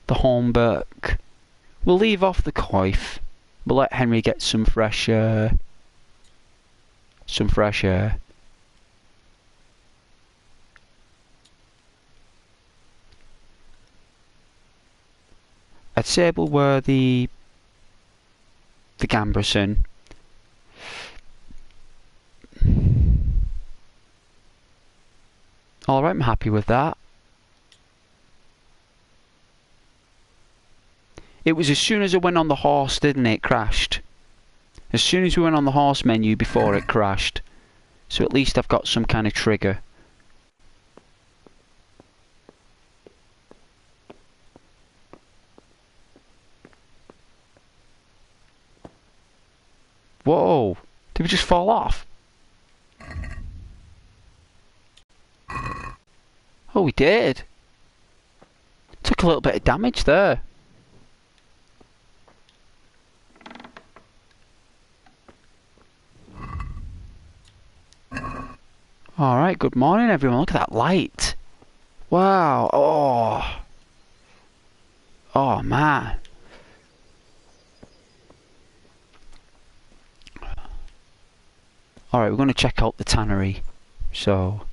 Speaker 2: the homework. We'll leave off the coif. We'll let Henry get some fresh air. I'd say we'll wear the gambeson. Alright, I'm happy with that. It was as soon as I went on the horse, didn't it? It crashed. As soon as we went on the horse menu before it crashed. So at least I've got some kind of trigger. Whoa! Did we just fall off? Oh, we did. Took a little bit of damage there. Alright, good morning everyone. Look at that light. Wow. Oh. Oh man. Alright, we're going to check out the tannery. So,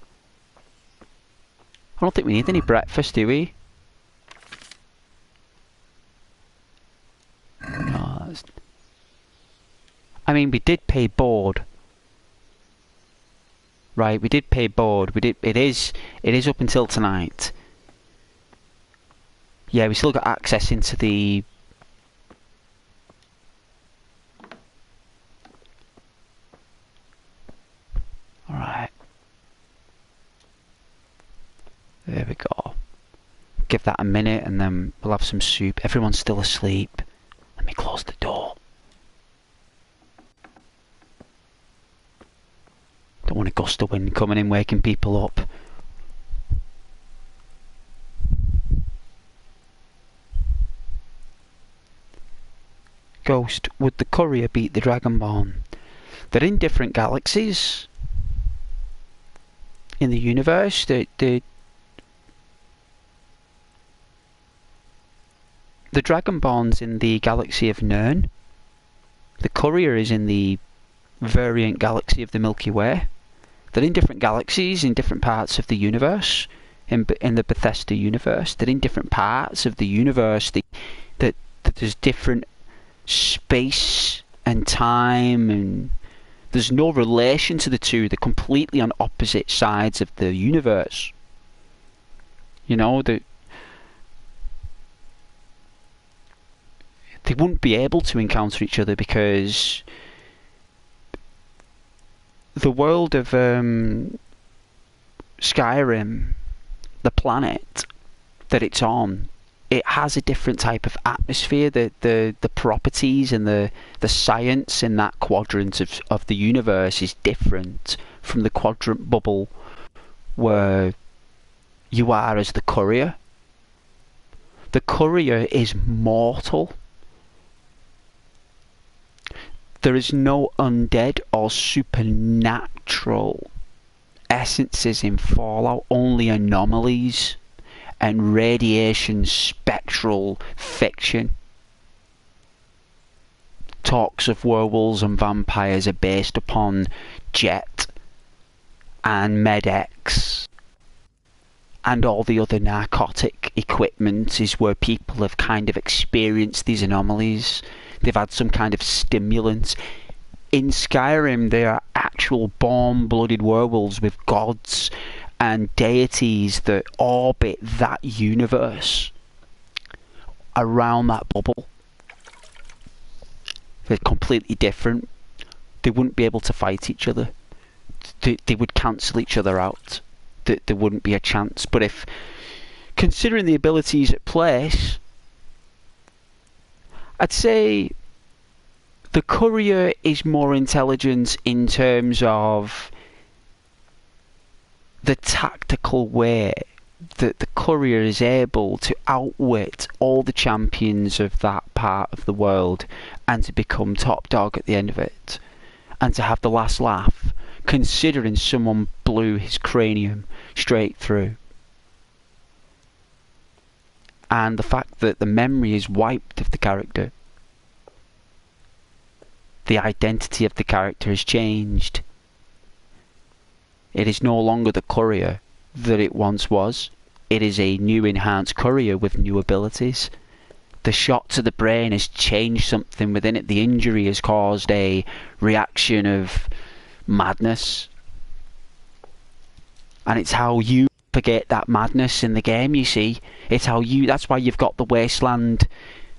Speaker 2: I don't think we need any breakfast, do we? No, I mean, we did pay board. Right, we did pay board. We did. It is up until tonight. Yeah, we still got access into the. All right. There we go. Give that a minute, and then we'll have some soup. Everyone's still asleep. Let me close the door. Don't want a gust of wind coming in, waking people up. Ghost, would the courier beat the Dragonborn? They're in different galaxies in the universe. The Dragonborn's in the galaxy of Nern. The courier is in the variant galaxy of the Milky Way. They're in different galaxies, in different parts of the universe, in the Bethesda universe. They're in different parts of the universe. That there's different space and time, and there's no relation to the two. They're completely on opposite sides of the universe. You know, they wouldn't be able to encounter each other because the world of Skyrim, the planet that it's on, it has a different type of atmosphere. The properties and the science in that quadrant of the universe is different from the quadrant bubble where you are as the courier. The courier is mortal. There is no undead or supernatural essences in Fallout, only anomalies and radiation spectral fiction. Talks of werewolves and vampires are based upon jet and Med-X and all the other narcotic equipment is where people have kind of experienced these anomalies. They've had some kind of stimulant. In Skyrim, they are actual warm-blooded werewolves with gods and deities that orbit that universe around that bubble. They're completely different. They wouldn't be able to fight each other. They would cancel each other out. There wouldn't be a chance. But if, considering the abilities at place, I'd say the courier is more intelligent in terms of the tactical way that the courier is able to outwit all the champions of that part of the world and to become top dog at the end of it and to have the last laugh, considering someone blew his cranium straight through. And the fact that the memory is wiped of the character. The identity of the character has changed. It is no longer the courier that it once was. It is a new enhanced courier with new abilities. The shot to the brain has changed something within it. The injury has caused a reaction of madness. And it's how you propagate that madness in the game, you see. It's how you... That's why you've got the Wasteland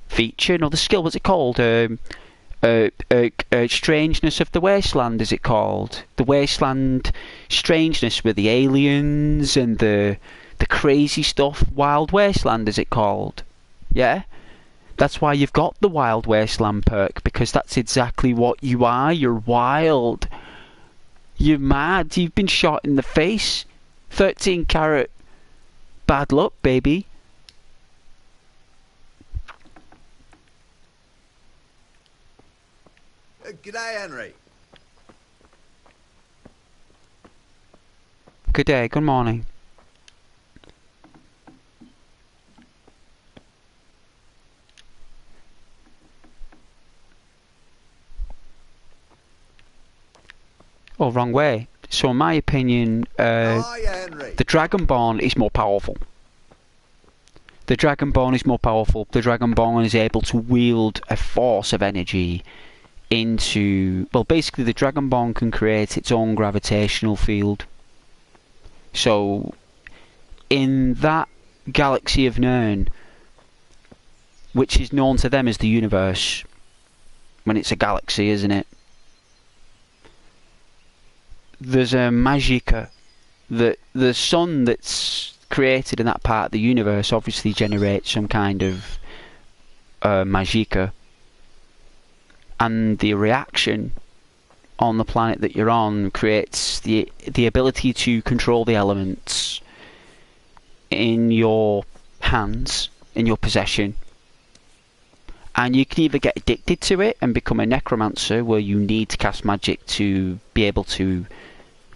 Speaker 2: feature. No, the skill, what's it called? Strangeness of the Wasteland, is it called? The Wasteland strangeness with the aliens and the crazy stuff. Wild Wasteland, is it called? Yeah? That's why you've got the Wild Wasteland perk, because that's exactly what you are. You're wild. You're mad. You've been shot in the face. 13 carat bad luck, baby.
Speaker 1: G'day, Henry.
Speaker 2: Good day, good morning. Oh, wrong way. So in my opinion,
Speaker 1: Henry.
Speaker 2: the Dragonborn is more powerful. The Dragonborn is more powerful. The Dragonborn is able to wield a force of energy into... Well, basically the Dragonborn can create its own gravitational field. So, in that galaxy of Nirn, which is known to them as the universe, when it's a galaxy, isn't it? There's a magicka. The sun that's created in that part of the universe obviously generates some kind of magicka. And the reaction on the planet that you're on creates the ability to control the elements in your hands, in your possession. And you can either get addicted to it and become a necromancer, where you need to cast magic to be able to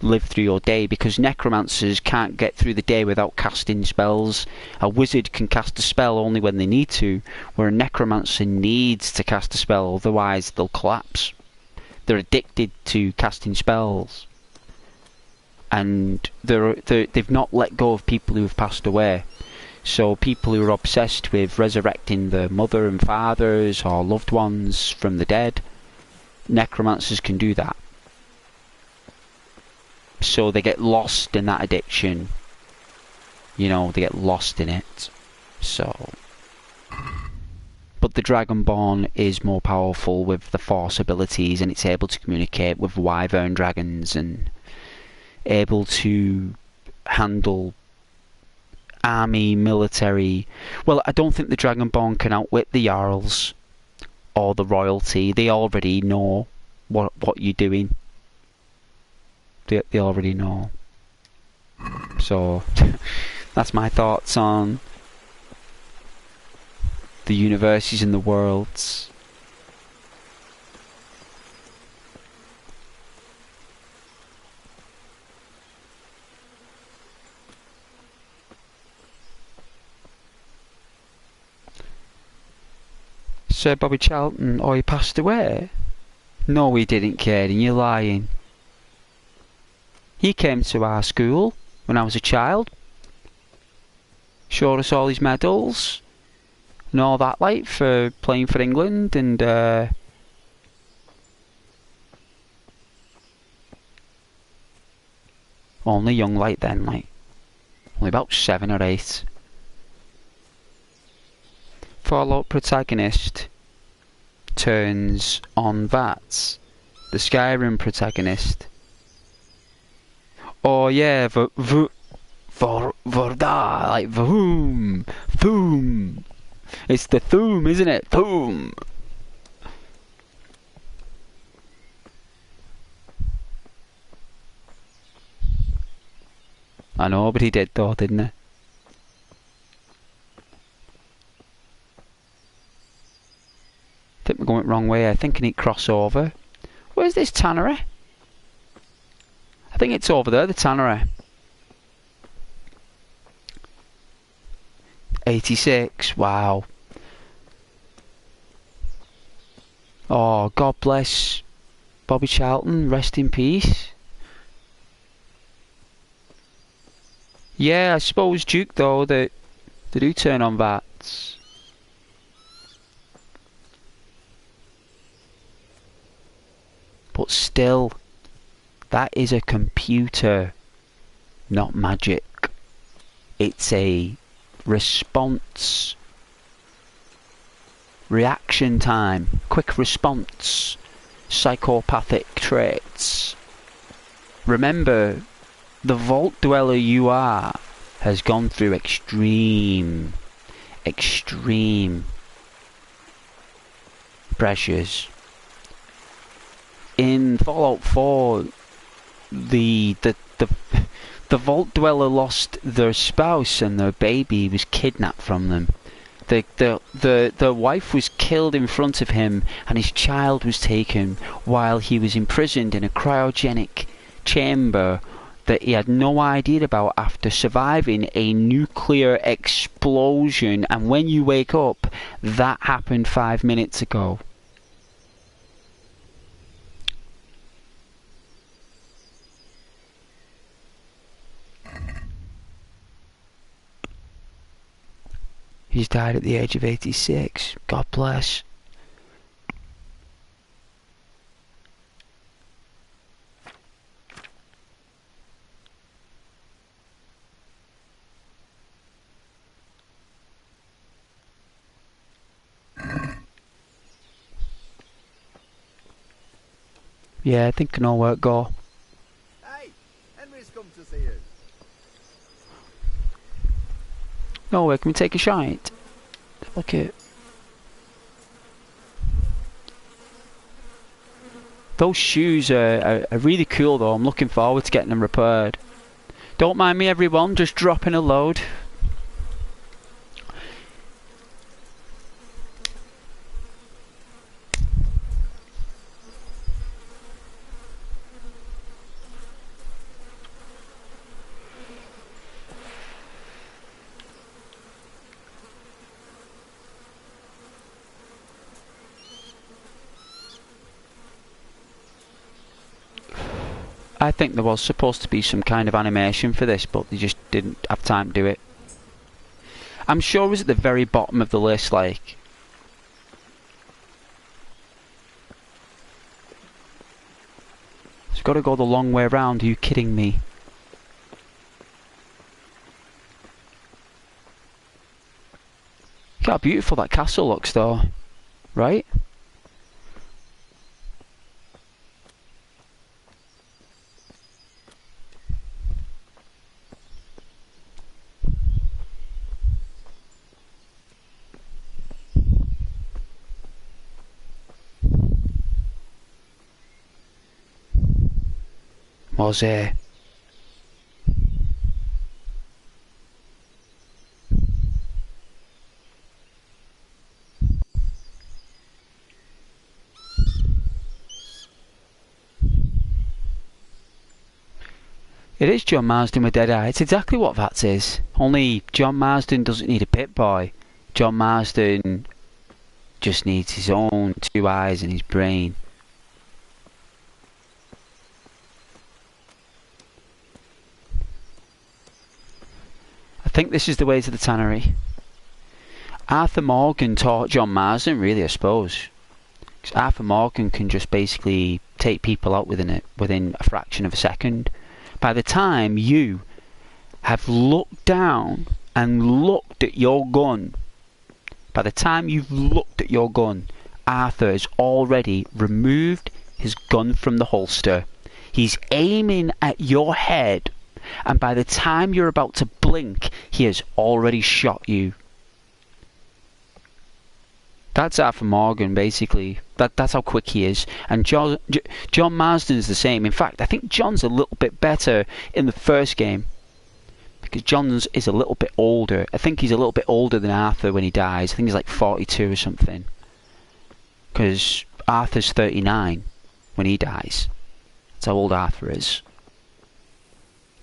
Speaker 2: live through your day, because necromancers can't get through the day without casting spells. A wizard can cast a spell only when they need to, where a necromancer needs to cast a spell, otherwise they'll collapse. They're addicted to casting spells, and they've not let go of people who have passed away. So people who are obsessed with resurrecting their mother and fathers or loved ones from the dead, necromancers can do that. So they get lost in that addiction. You know, they get lost in it. So But the Dragonborn is more powerful with the Force abilities, and it's able to communicate with Wyvern dragons and able to handle army, military. Well, I don't think the Dragonborn can outwit the Jarls or the royalty. They already know what you're doing. They already know. So that's my thoughts on the universes and the worlds. Sir Bobby Charlton, he passed away? No, he didn't, Caden, you're lying. He came to our school when I was a child. Showed us all his medals and all that, like, for playing for England, and only young like then, like only about 7 or 8. Fallout protagonist turns on Vats, the Skyrim protagonist. Oh yeah, Vorda, like Voom, Thoom. It's the Thoom, isn't it? Thoom. I know, but he did though, didn't he? I think we're going the wrong way. I think I need crossover. Where's this tannery? I think it's over there, the tannery. 86, wow. Oh, God bless Bobby Charlton, rest in peace. Yeah, I suppose Duke though, that they do turn on Vats. But still, that is a computer, not magic. It's a response, reaction time, quick response, psychopathic traits. Remember, the Vault Dweller you are has gone through extreme pressures. In Fallout 4, the Vault Dweller lost their spouse and their baby was kidnapped from them. The wife was killed in front of him and his child was taken while he was imprisoned in a cryogenic chamber that he had no idea about after surviving a nuclear explosion. And when you wake up, that happened 5 minutes ago. He's died at the age of 86. God bless. Yeah, I think I know where it go.
Speaker 5: Hey, Henry's come to see you.
Speaker 2: No way, can we take a shite? Look at those shoes are really cool though. I'm looking forward to getting them repaired. Don't mind me everyone, just dropping a load. I think there was supposed to be some kind of animation for this, but they just didn't have time to do it. I'm sure it was at the very bottom of the list, like. It's got to go the long way around, are you kidding me? Look how beautiful that castle looks though, right? Was it? It is John Marsden with Dead Eye. It's exactly what that is. Only John Marsden doesn't need a pit boy. John Marsden just needs his own 2 eyes and his brain. I think this is the way to the tannery. Arthur Morgan taught John Marsden, really, I suppose. 'Cause Arthur Morgan can just basically take people out within a fraction of a second. By the time you have looked down and looked at your gun, by the time you've looked at your gun, Arthur has already removed his gun from the holster. He's aiming at your head, and by the time you're about to blink, he has already shot you. That's Arthur Morgan, basically. That's how quick he is. And John Marsden's the same. In fact, I think John's a little bit better in the first game, because John's is a little bit older. I think he's a little bit older than Arthur when he dies. I think he's like 42 or something. Because Arthur's 39 when he dies. That's how old Arthur is.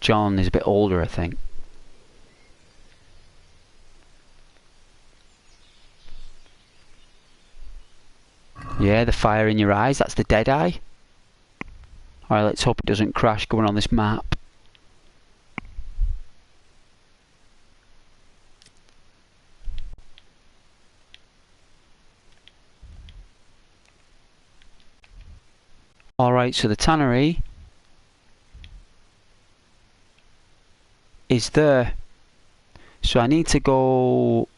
Speaker 2: John is a bit older, I think. Yeah, the fire in your eyes, that's the dead eye. Alright, let's hope it doesn't crash going on this map. Alright, so the tannery is there. So I need to go...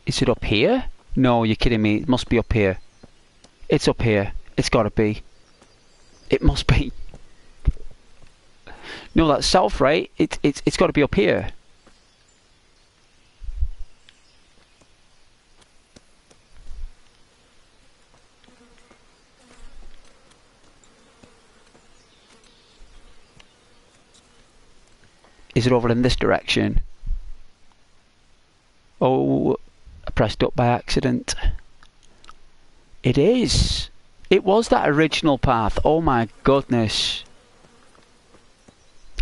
Speaker 2: Is it up here? No, you're kidding me. It must be up here. It's up here. It's gotta be. It must be. No, that's south, right? It's gotta be up here. Is it over in this direction? Oh, I pressed up by accident. It is. It was that original path. Oh my goodness.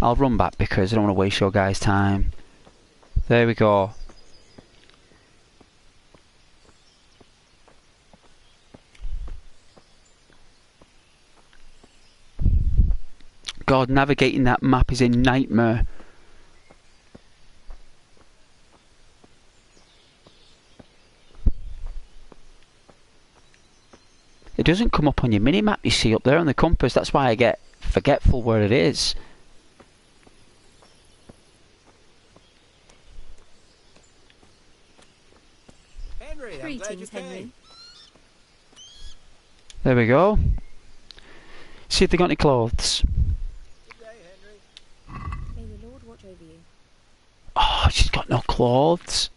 Speaker 2: I'll run back because I don't want to waste your guys' time. There we go. God, navigating that map is a nightmare. It doesn't come up on your mini-map, you see, up there on the compass. That's why I get forgetful where it is.
Speaker 5: Henry, I'm glad you came.
Speaker 2: There we go. See if they got any clothes.
Speaker 5: Good day, Henry.
Speaker 4: May the Lord watch over you.
Speaker 2: Oh, she's got no clothes.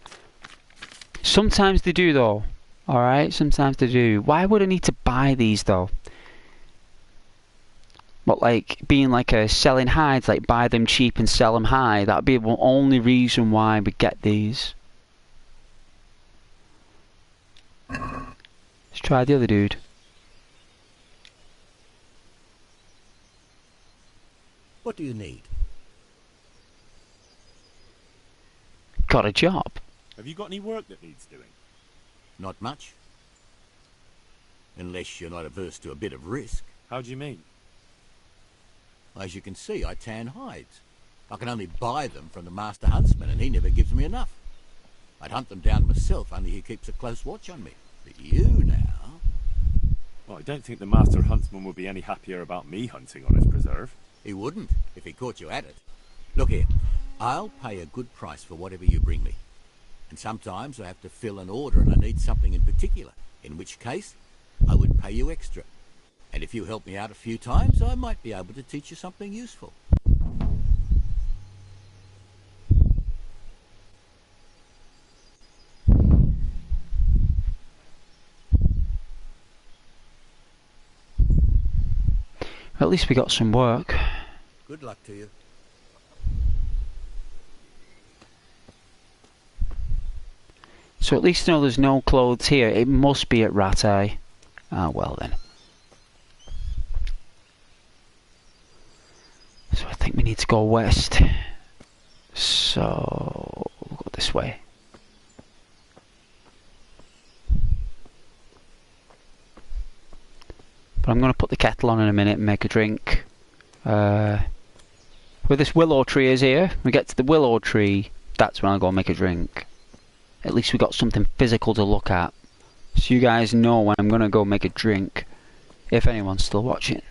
Speaker 2: Sometimes they do, though. Alright, sometimes they do. Why would I need to buy these, though? But, like, being like a selling hides, like buy them cheap and sell them high, that would be the only reason why we get these. Let's try the other dude.
Speaker 5: What do you need?
Speaker 2: Got a job.
Speaker 7: Have you got any work that needs doing?
Speaker 5: Not much. Unless you're not averse to a bit of risk.
Speaker 7: How do you mean?
Speaker 5: As you can see, I tan hides. I can only buy them from the master huntsman, and he never gives me enough. I'd hunt them down myself, only he keeps a close watch on me. But you now...
Speaker 7: Well, I don't think the master huntsman would be any happier about me hunting on his preserve.
Speaker 5: He wouldn't, if he caught you at it. Look here, I'll pay a good price for whatever you bring me. And sometimes I have to fill an order and I need something in particular, in which case I would pay you extra. And if you help me out a few times, I might be able to teach you something useful.
Speaker 2: At least we got some work.
Speaker 5: Good luck to you.
Speaker 2: So at least know there's no clothes here. It must be at Rat Eye. Ah, well then. So I think we need to go west. So we'll go this way. But I'm going to put the kettle on in a minute and make a drink. Where this willow tree is here, we get to the willow tree, that's when I'll go and make a drink. At least we got something physical to look at. So you guys know when I'm going to go make a drink. If anyone's still watching.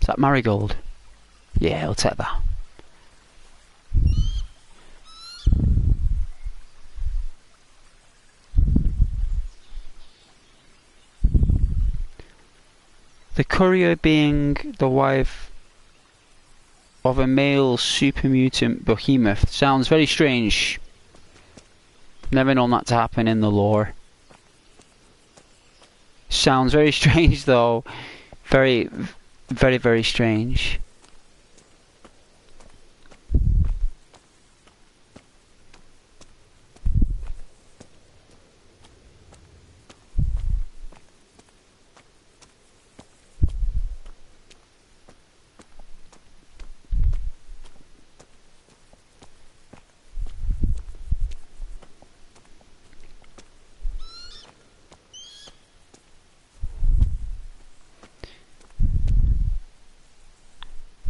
Speaker 2: Is that marigold? Yeah, I'll take that. The courier being the wife of a male super mutant behemoth sounds very strange. Never known that to happen in the lore. Sounds very strange though. Very, very strange.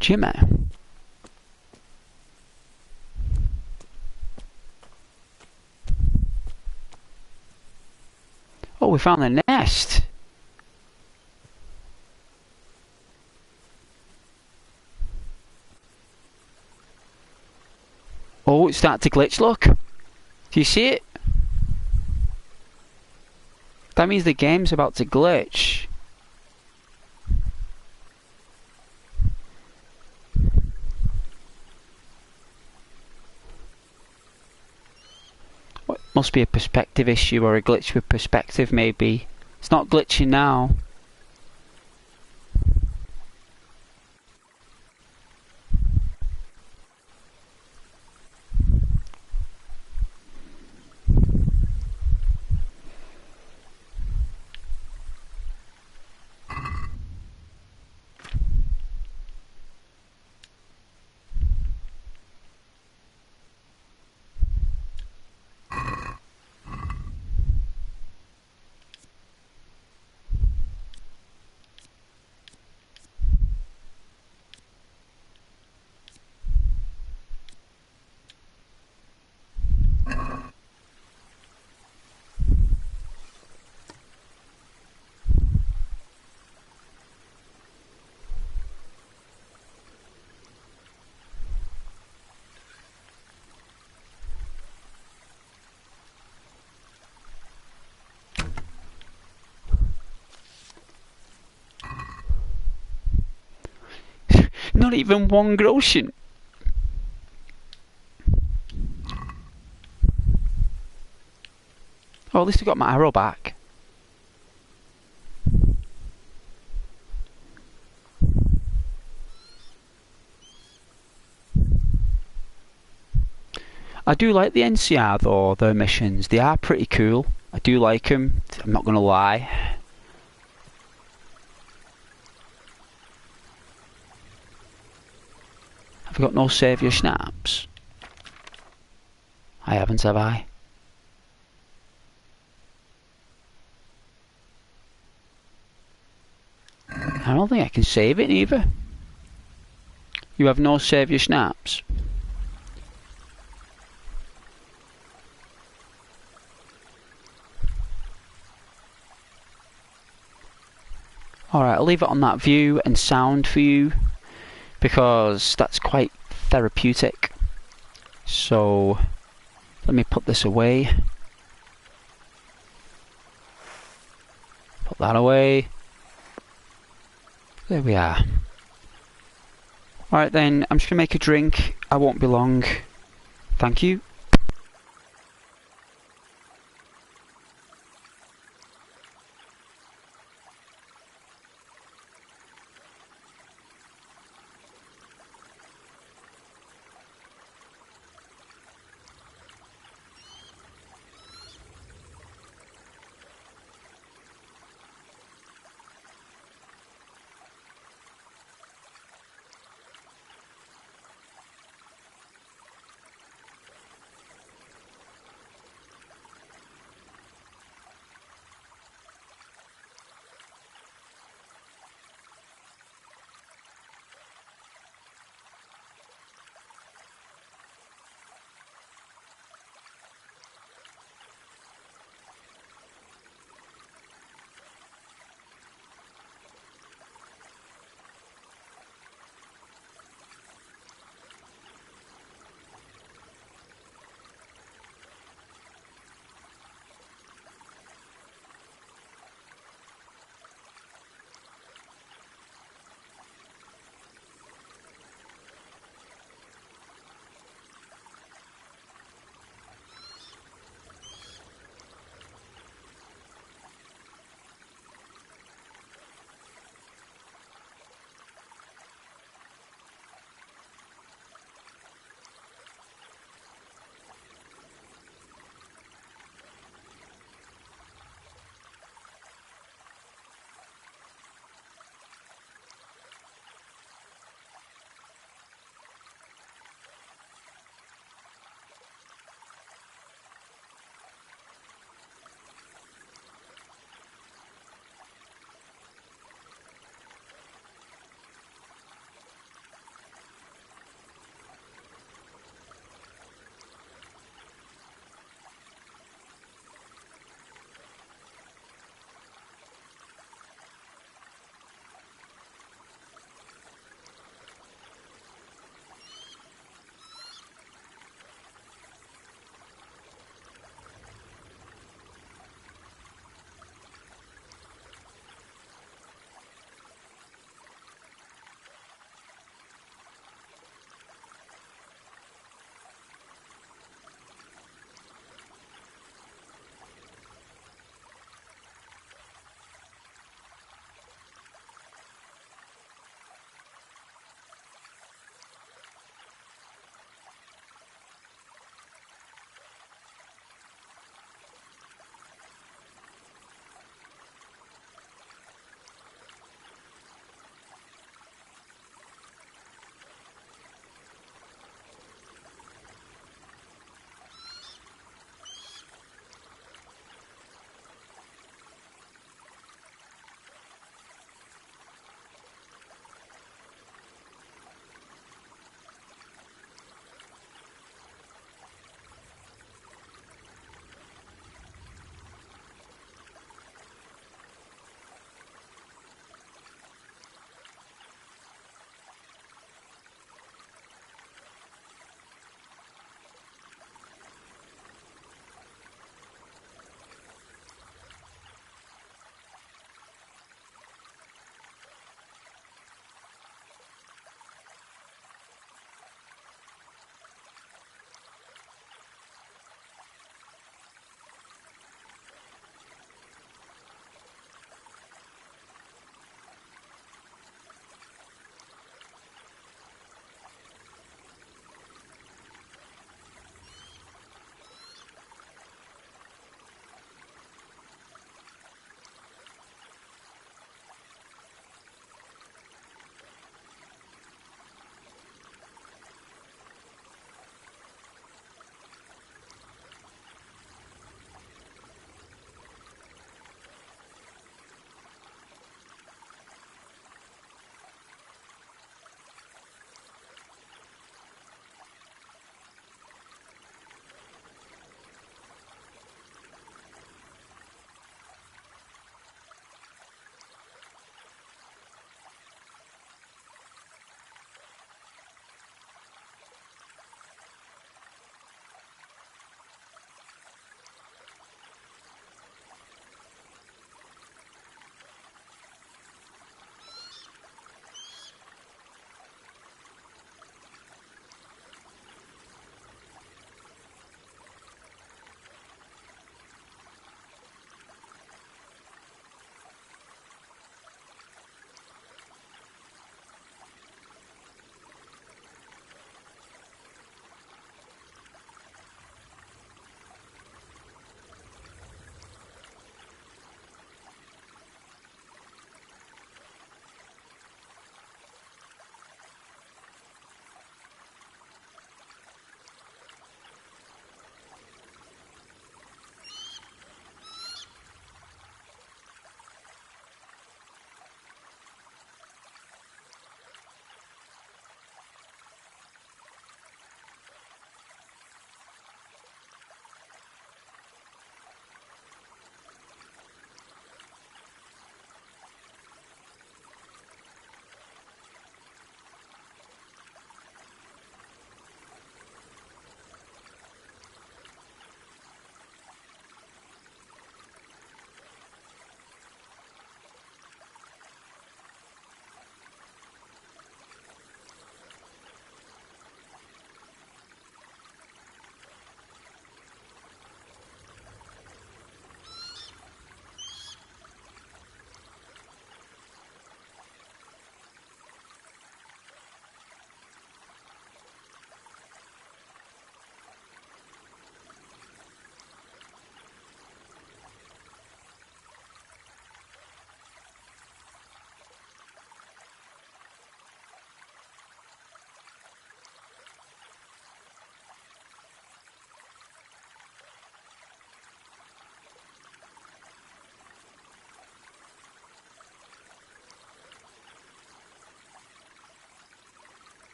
Speaker 2: Jimmy. Oh, we found the nest. Oh, it's starting to glitch, look. Do you see it? That means the game's about to glitch. Must be a perspective issue or a glitch with perspective maybe. It's not glitching now. Not even one groschen. Oh, at least I got my arrow back. I do like the NCR though, the missions. They are pretty cool. I do like them, I'm not gonna lie. Have I got no saviour snaps? I haven't, have I? I don't think I can save it either. You have no save your snaps. Alright, I'll leave it on that view and sound for you, because that's quite therapeutic. So, let me put this away. Put that away. There we are. Alright then, I'm just going to make a drink. I won't be long. Thank you.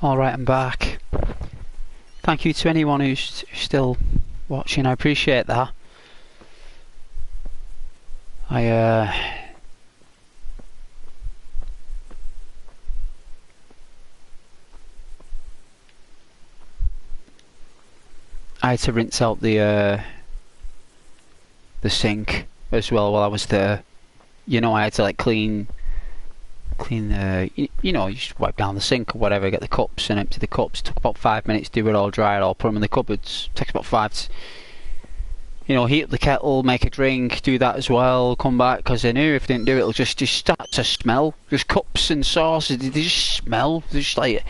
Speaker 2: Alright, I'm back. Thank you to anyone who's still watching, I appreciate that. I had to rinse out the sink as well while I was there. You know, I had to like clean you know, you just wipe down the sink or whatever, get the cups and empty the cups. It took about 5 minutes, do it all, dry it all, put them in the cupboards. Takes about 5 you know, heat up the kettle, make a drink, do that as well, come back, because I knew if I didn't do it, it'll just start to smell. Just cups and sauces, they just smell. They're just like,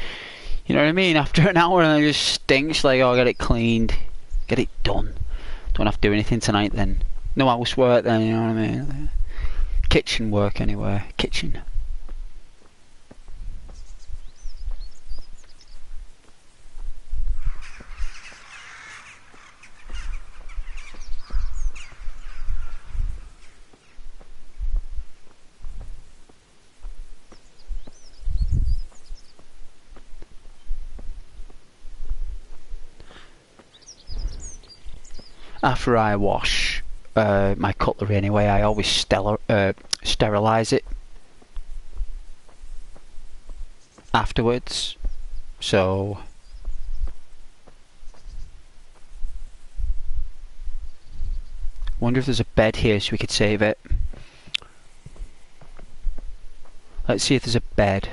Speaker 2: you know what I mean? After an hour and it just stinks, like, oh, get it cleaned, get it done. Don't have to do anything tonight then. No housework then, you know what I mean? Kitchen work anyway, kitchen. After I wash my cutlery anyway, I always sterilise it afterwards. So wonder if there's a bed here so we could save it. Let's see if there's a bed.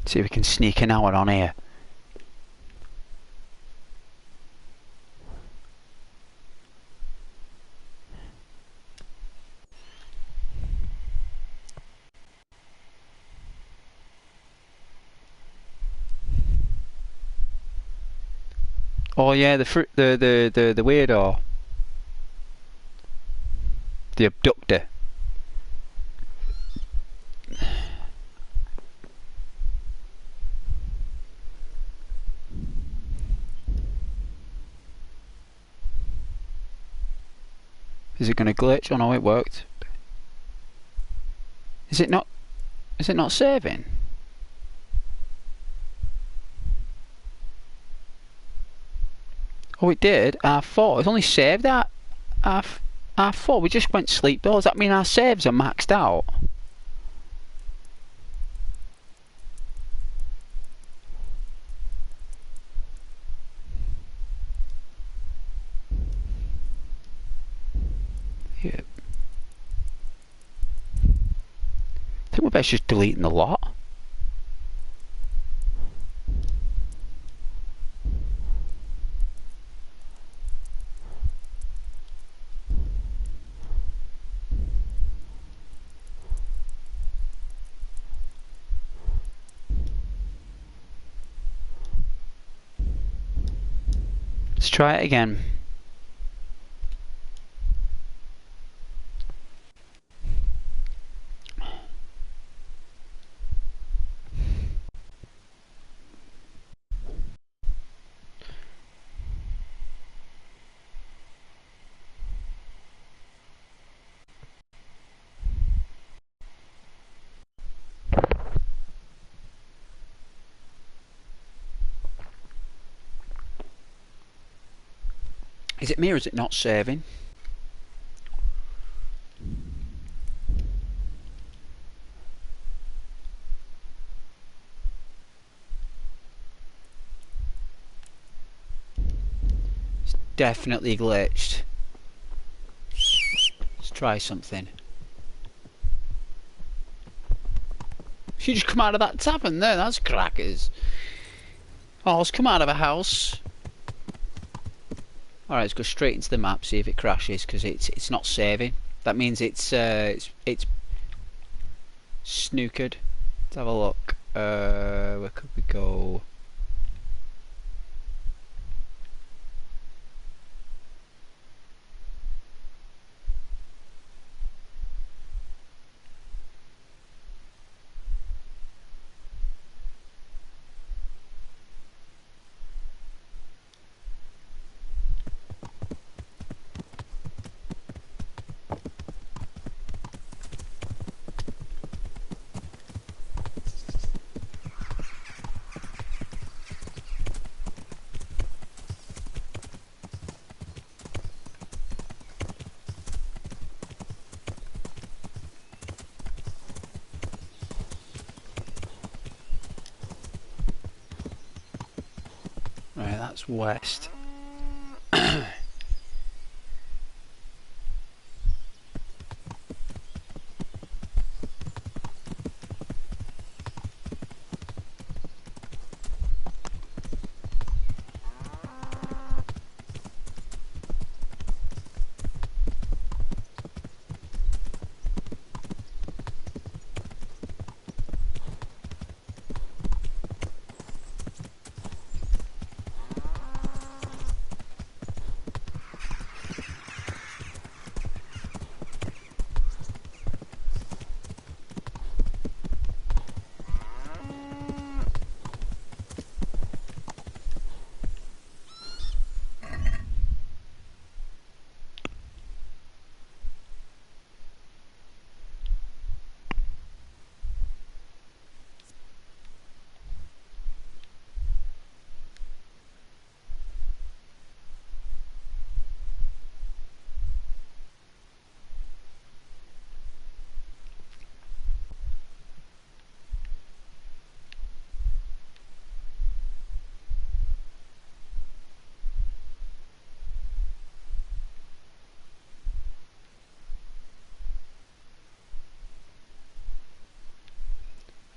Speaker 2: See if we can sneak an hour on here. Oh yeah, the weirdo, the abductor. Is it going to glitch? Oh no, it worked. Is it not? Is it not saving? Oh, it did. R4. It's only saved at R4. We just went sleep though. Does that mean our saves are maxed out? Yeah. I think we're best just deleting the lot. Let's try it again. Is it me or is it not saving? It's definitely glitched. Let's try something. She just come out of that tavern there, that's crackers. Oh, let's come out of a house. Alright, let's go straight into the map, see if it crashes, because it's not saving. That means it's snookered. Let's have a look. Where could we go? That's west.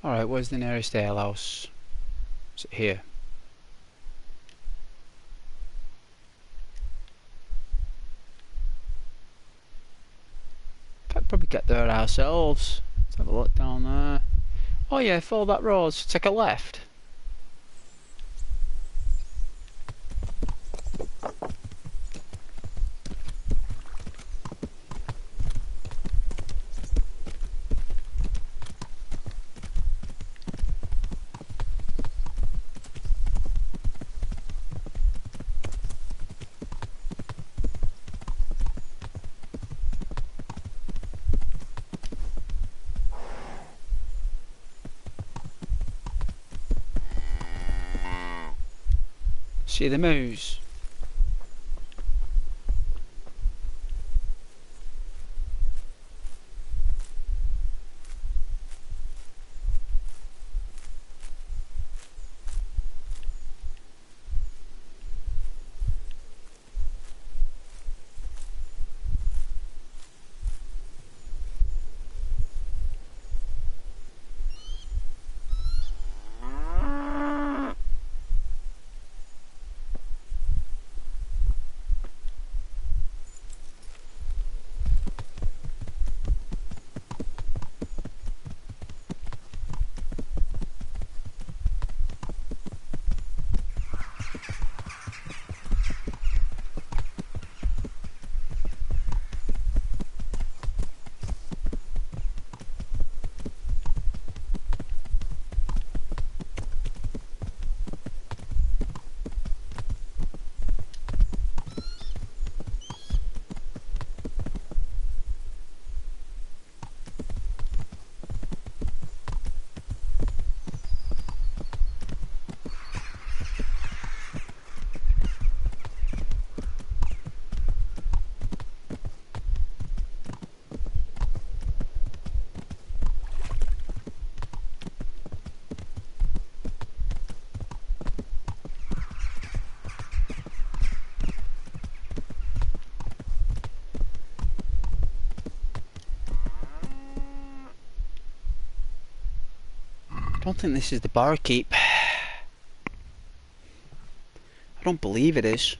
Speaker 2: Alright, where's the nearest alehouse? Is it here? Could probably get there ourselves. Let's have a look down there. Oh yeah, follow that road, so take a left. See the moose? I don't think this is the barkeep. I don't believe it is.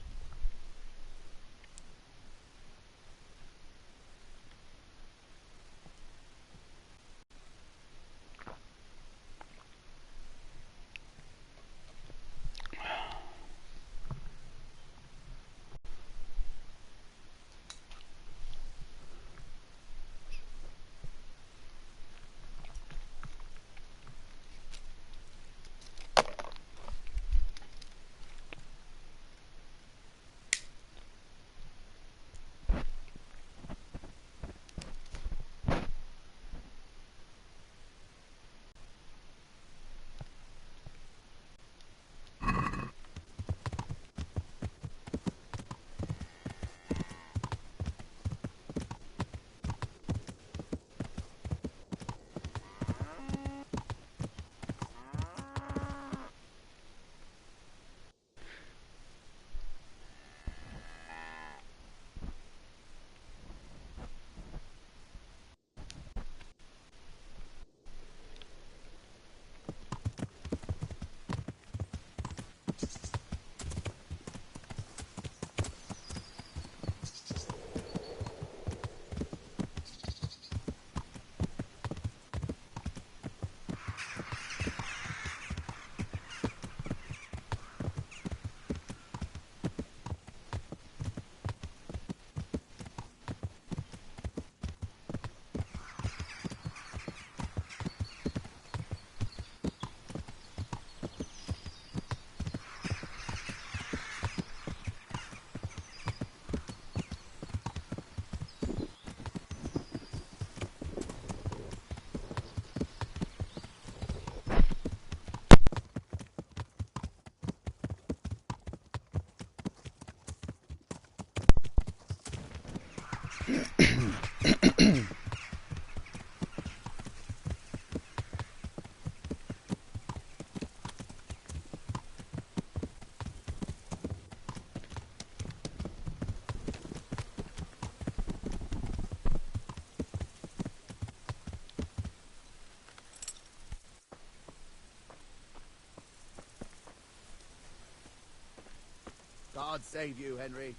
Speaker 1: God save you, Henry.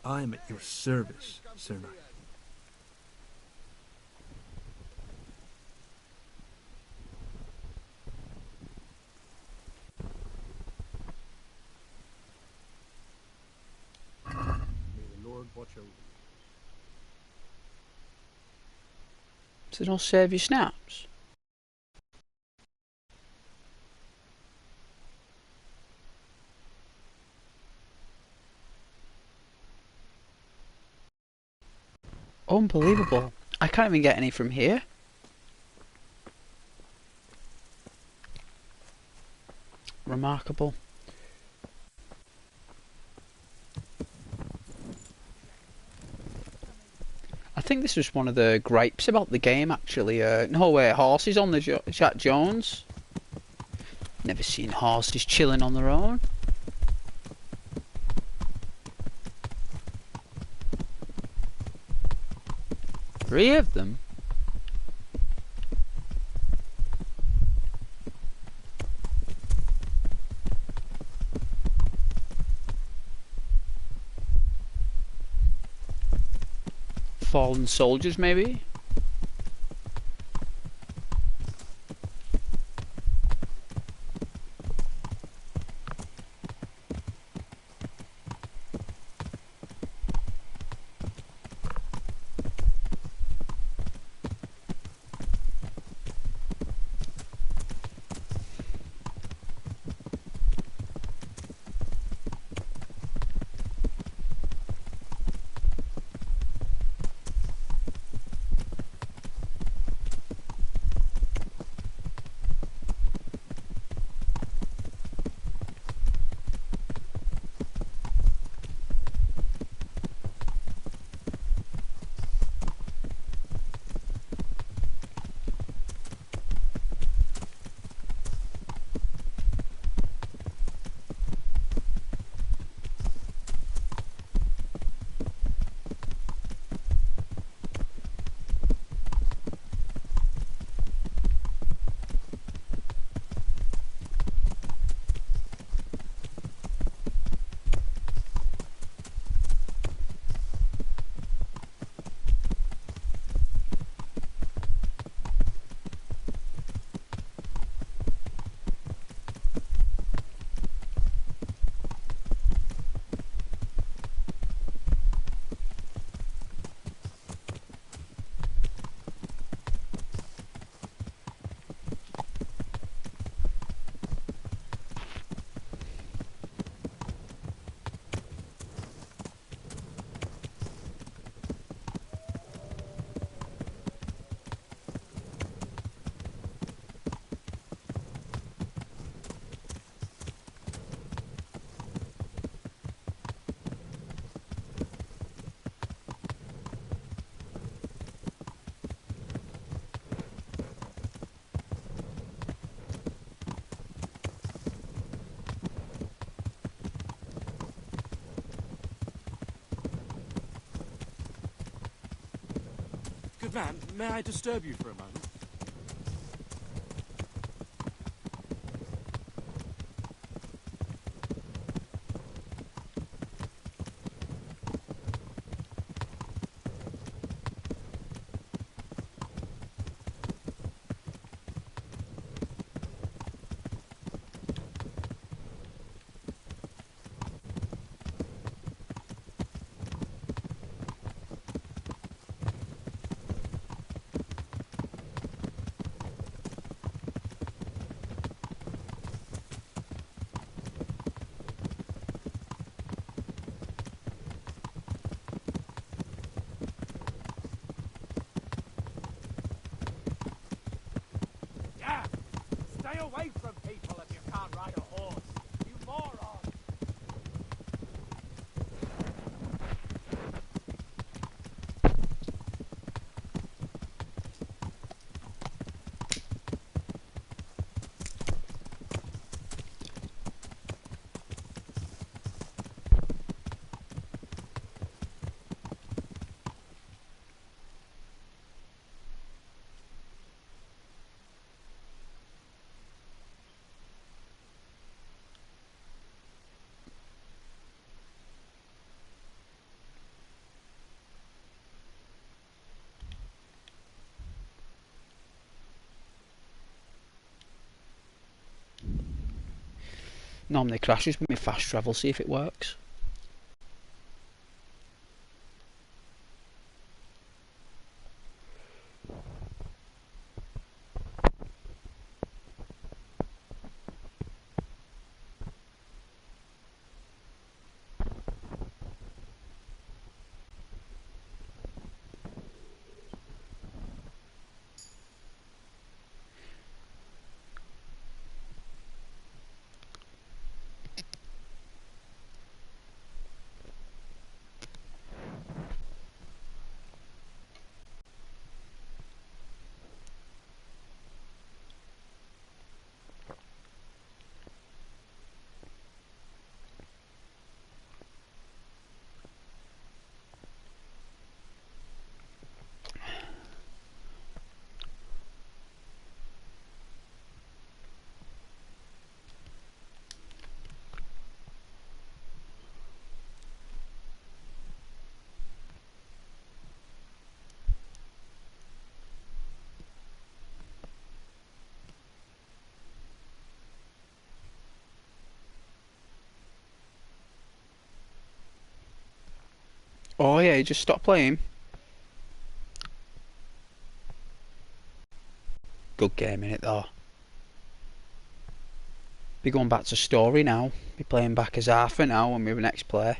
Speaker 8: I am at your service, Sir Knight. May the Lord watch over you.
Speaker 2: So don't save your snaps. Unbelievable. I can't even get any from here. Remarkable. I think this was one of the gripes about the game, actually. No way, horses on the Jack Jones. Never seen horses chilling on their own. Three of them? Fallen soldiers, maybe?
Speaker 7: Good man, may I disturb you for a moment?
Speaker 2: Normally crashes with me fast travel, see if it works. Oh yeah, you just stop playing. Good game innit though. Be going back to story now. Be playing back as Arthur now when we next play.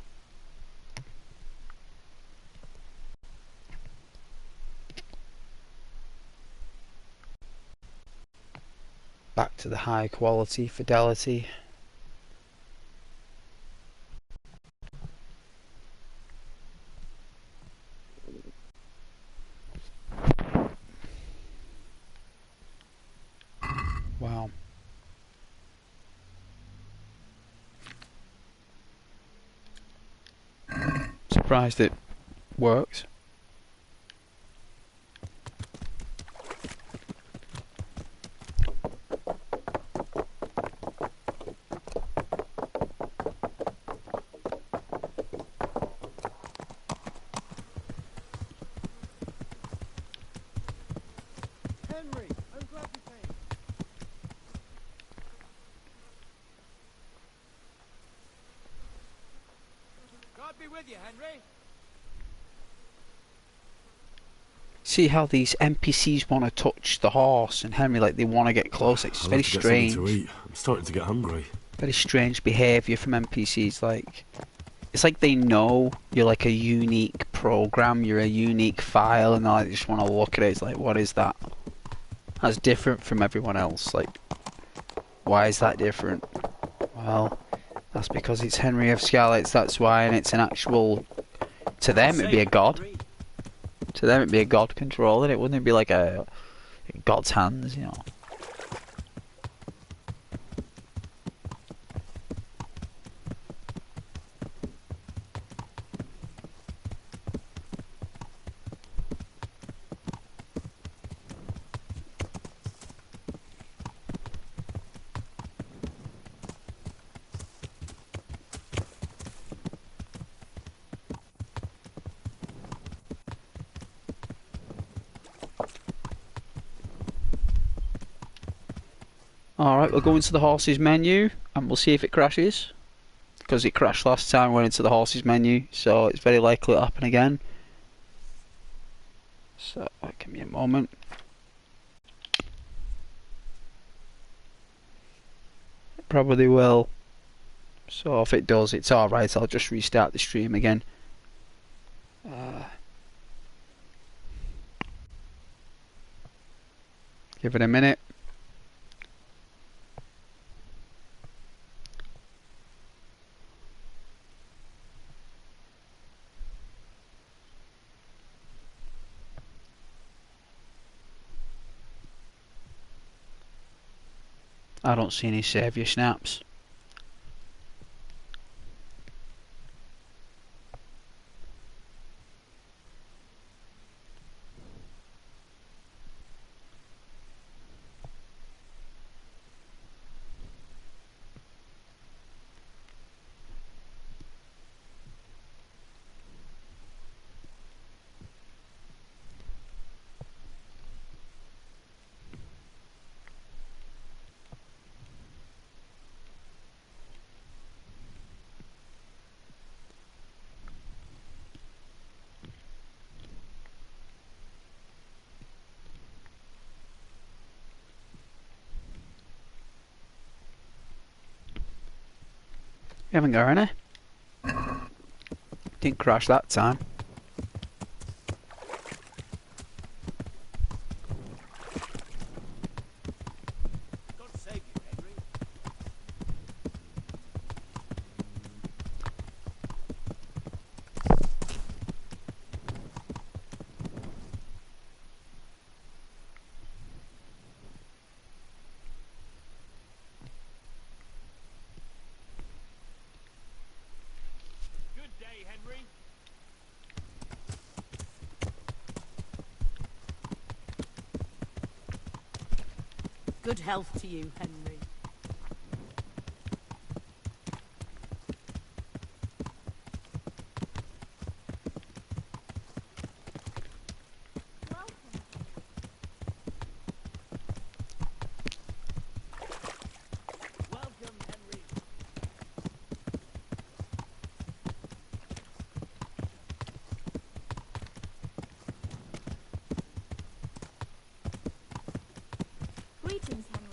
Speaker 2: Back to the high quality fidelity. Wow. Surprised it works.
Speaker 9: Henry, I'm glad you came. God be with you, Henry.
Speaker 2: See how these NPCs want to touch the horse and Henry, like they want to get close. It's very strange.
Speaker 3: To eat. I'm starting to get hungry.
Speaker 2: Very strange behaviour from NPCs. Like, it's like they know you're like a unique program, you're a unique file, and they just want to look at it. It's like, what is that? That's different from everyone else. Like, why is that different? Well, that's because it's Henry of Scarlet's, that's why, and it's an actual... To them, it'd be a god. To them, it'd be a god controlling it, wouldn't it? Be like a god's hands, you know. Alright, we'll go into the horses menu and we'll see if it crashes. Because it crashed last time we went into the horses menu, so it's very likely to happen again. So, give me a moment. It probably will. So if it does, it's alright, I'll just restart the stream again. Give it a minute. I don't see any saviour snaps. We haven't got any. Didn't crash that time.
Speaker 9: God save you, Henry. Good day, Henry.
Speaker 10: Good health to you, Henry.
Speaker 9: Welcome, Henry.
Speaker 4: Greetings, Henry.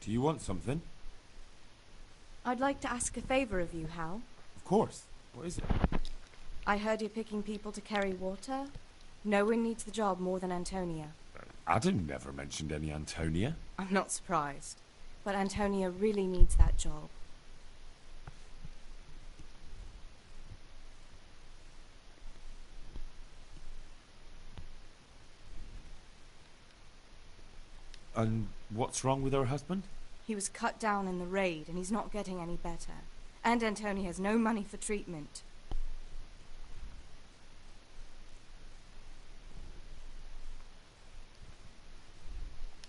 Speaker 7: Do you want something?
Speaker 11: I'd like to ask a favor of you, Hal.
Speaker 7: Of course. What is it?
Speaker 11: I heard you're picking people to carry water. No one needs the job more than Antonia.
Speaker 7: Adam never mentioned any Antonia.
Speaker 11: I'm not surprised. But Antonia really needs that job.
Speaker 7: And what's wrong with her husband?
Speaker 11: He was cut down in the raid, and he's not getting any better. And Antonio has no money for treatment.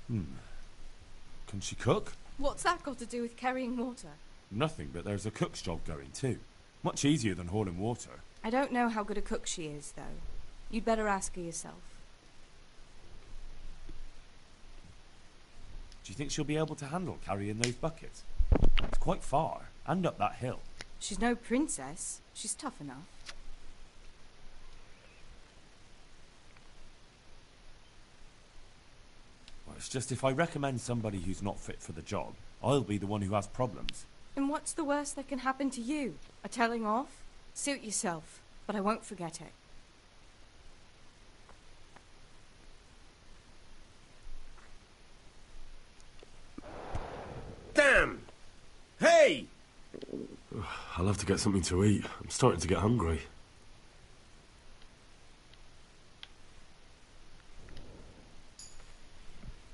Speaker 7: Can she cook?
Speaker 11: What's that got to do with carrying water?
Speaker 7: Nothing, but there's a cook's job going too. Much easier than hauling water.
Speaker 11: I don't know how good a cook she is, though. You'd better ask her yourself.
Speaker 7: Do you think she'll be able to handle carrying those buckets? It's quite far, and up that hill.
Speaker 11: She's no princess. She's tough enough.
Speaker 7: Well, it's just if I recommend somebody who's not fit for the job, I'll be the one who has problems.
Speaker 11: And what's the worst that can happen to you? A telling off? Suit yourself, but I won't forget it.
Speaker 12: Damn! Hey!
Speaker 3: I'll have to get something to eat. I'm starting to get hungry.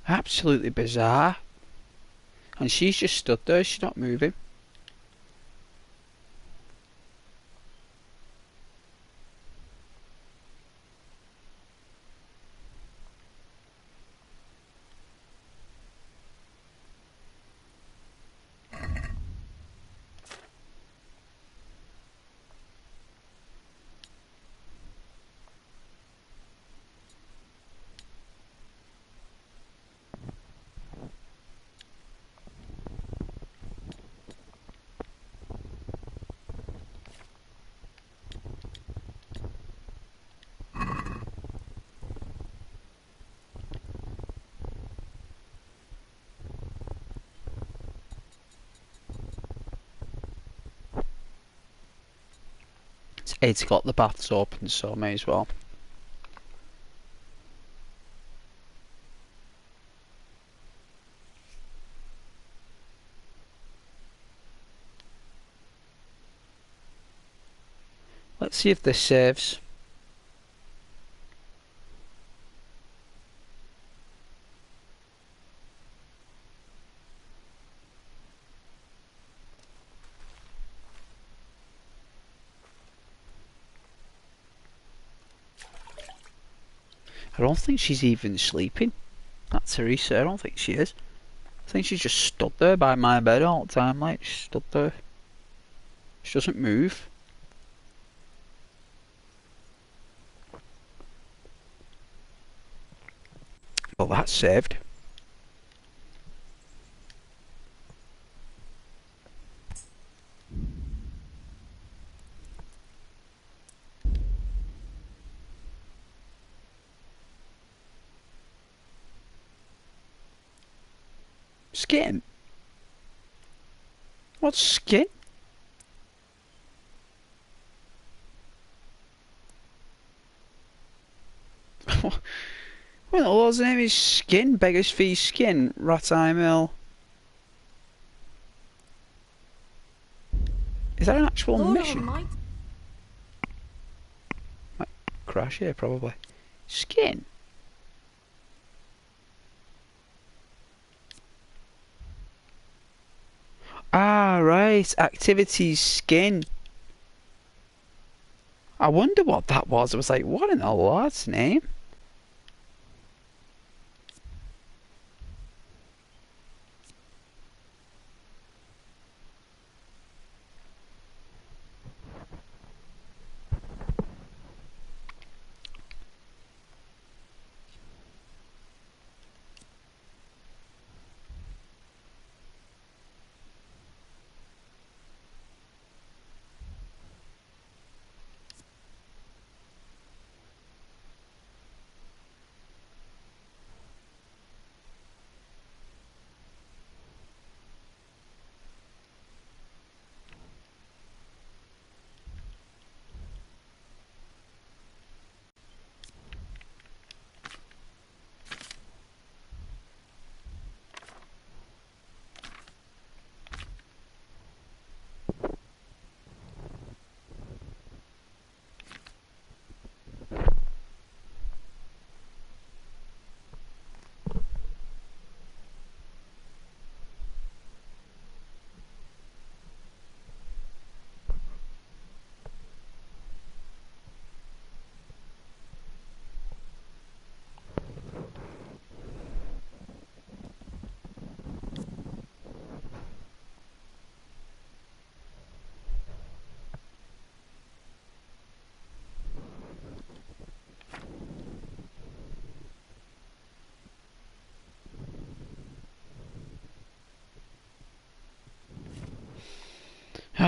Speaker 2: Absolutely bizarre. And she's just stood there, she's not moving. It's 8 o'clock, the bath's open, so I may as well. Let's see if this saves. I don't think she's even sleeping. That's Teresa, I don't think she is. I think she's just stood there by my bed all the time, like, she stood there. She doesn't move. Well, that's saved. Skin? What's skin? Well, the Lord's name is Skin, Beggar's Fee Skin, Ratai Mill. Is that an actual mission? Might crash here, probably. Skin? Ah, right. Activities skin. I wonder what that was. I was like, what in the Lord's name?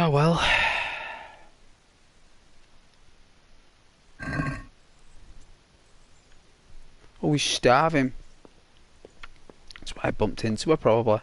Speaker 2: Oh well. Oh, he's starving. That's why I bumped into her, probably.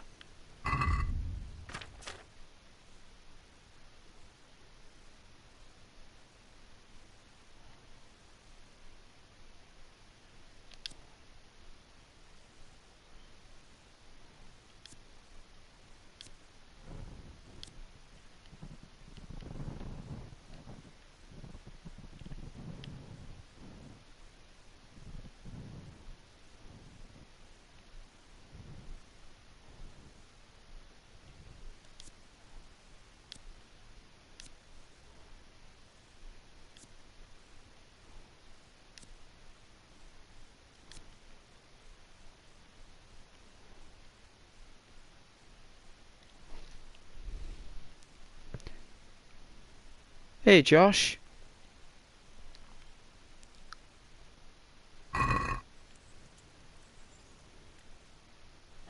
Speaker 2: Hey, Josh.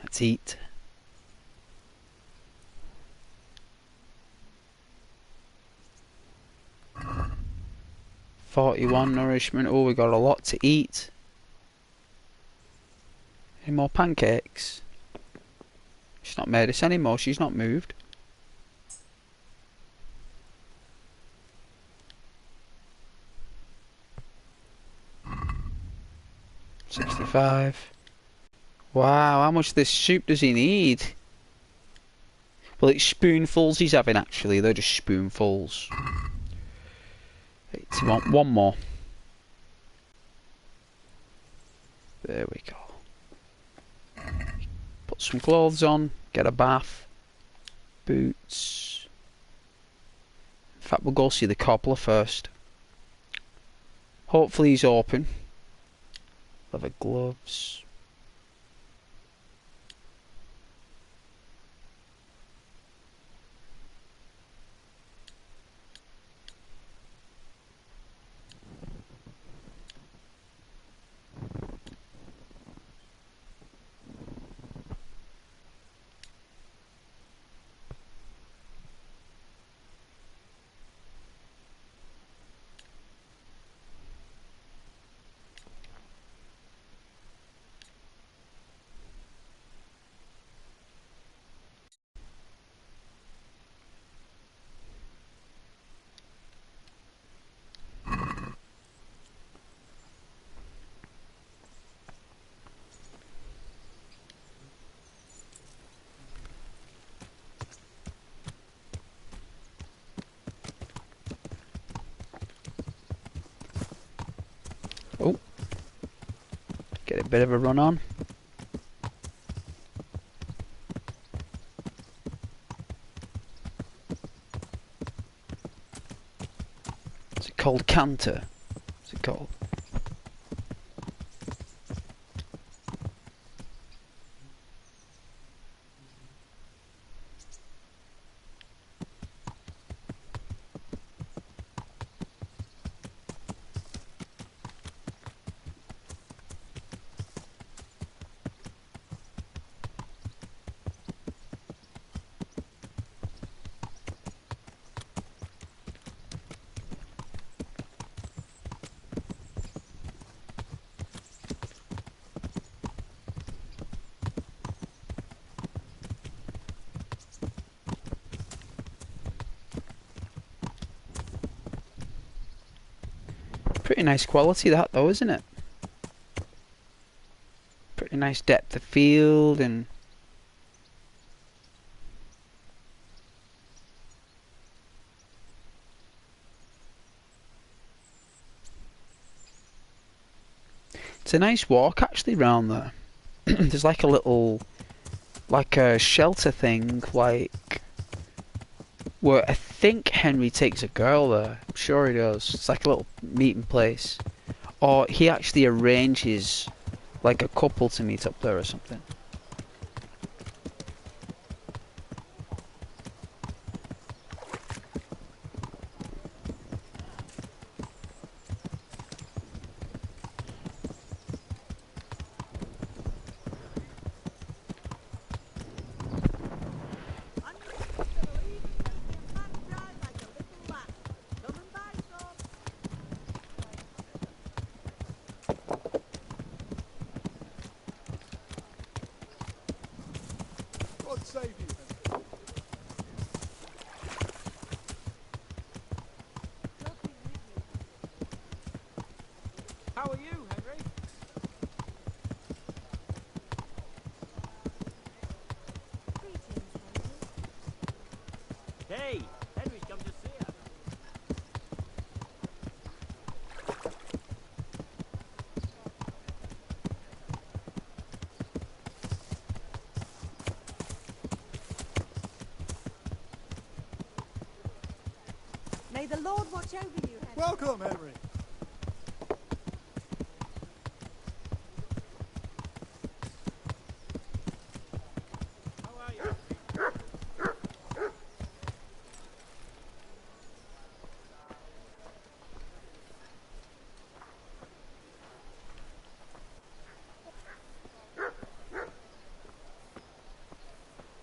Speaker 2: Let's eat. $41 nourishment. Oh, we got a lot to eat. Any more pancakes? She's not made us anymore. She's not moved. $65. Wow, how much of this soup does he need? Well, it's spoonfuls he's having, actually. They're just spoonfuls. You want one more? There we go. Put some clothes on. Get a bath. Boots. In fact, we'll go see the cobbler first. Hopefully he's open. Leather gloves. Oh, get a bit of a run on. Is it called canter? What's it called? Pretty nice quality that though, isn't it? Pretty nice depth of field and it's a nice walk actually round there. There's like a little, like a shelter thing, like where I think Henry takes a girl there. I'm sure he does. It's like a little meeting place. Or he actually arranges like a couple to meet up there or something.
Speaker 9: Hey, Henry's come to see us.
Speaker 10: May the Lord watch over you, Henry.
Speaker 13: Welcome, Henry.
Speaker 9: How are you?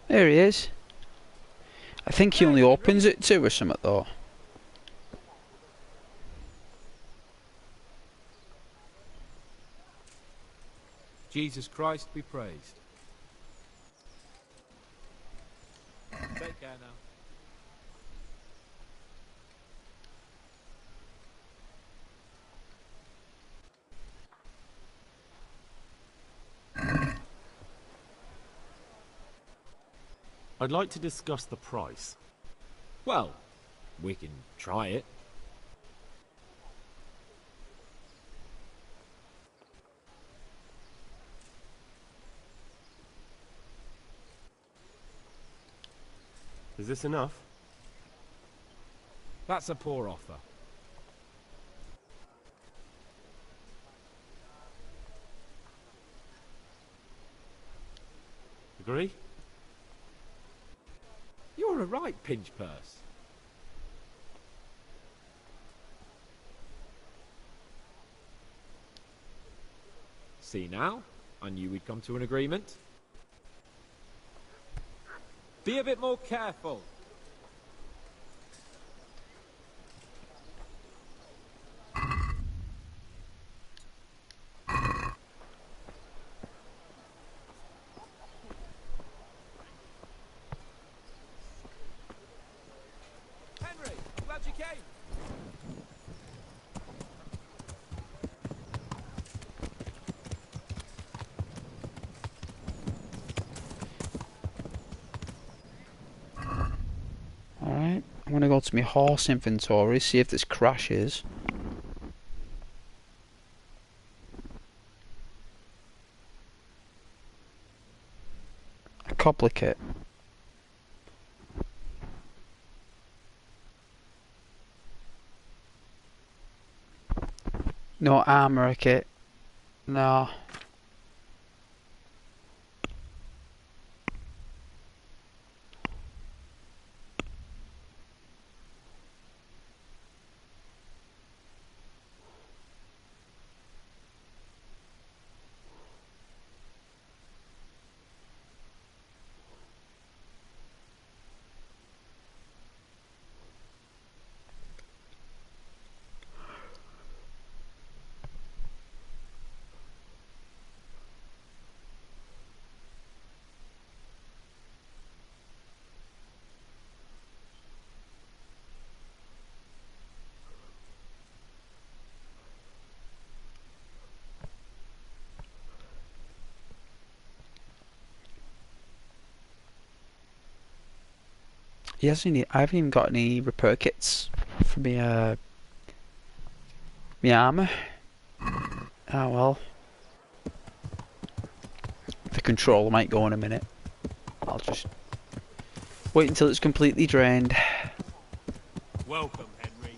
Speaker 2: There he is. I think he only opens at 2 or something though.
Speaker 13: Jesus Christ be praised. Take care now.
Speaker 7: I'd like to discuss the price.
Speaker 14: Well, we can try it.
Speaker 7: Is this enough?
Speaker 14: That's a poor offer.
Speaker 7: Agree?
Speaker 14: You're a right pinch purse. See now? I knew we'd come to an agreement. Be a bit more careful.
Speaker 13: Henry, glad you came.
Speaker 2: Alright, I'm gonna go to my horse inventory, see if this crashes. A cobbler kit. No armour kit. No. He hasn't any, I haven't even got any repair kits for me, me armour. Oh well. The controller might go in a minute. I'll just wait until it's completely drained.
Speaker 9: Welcome, Henry.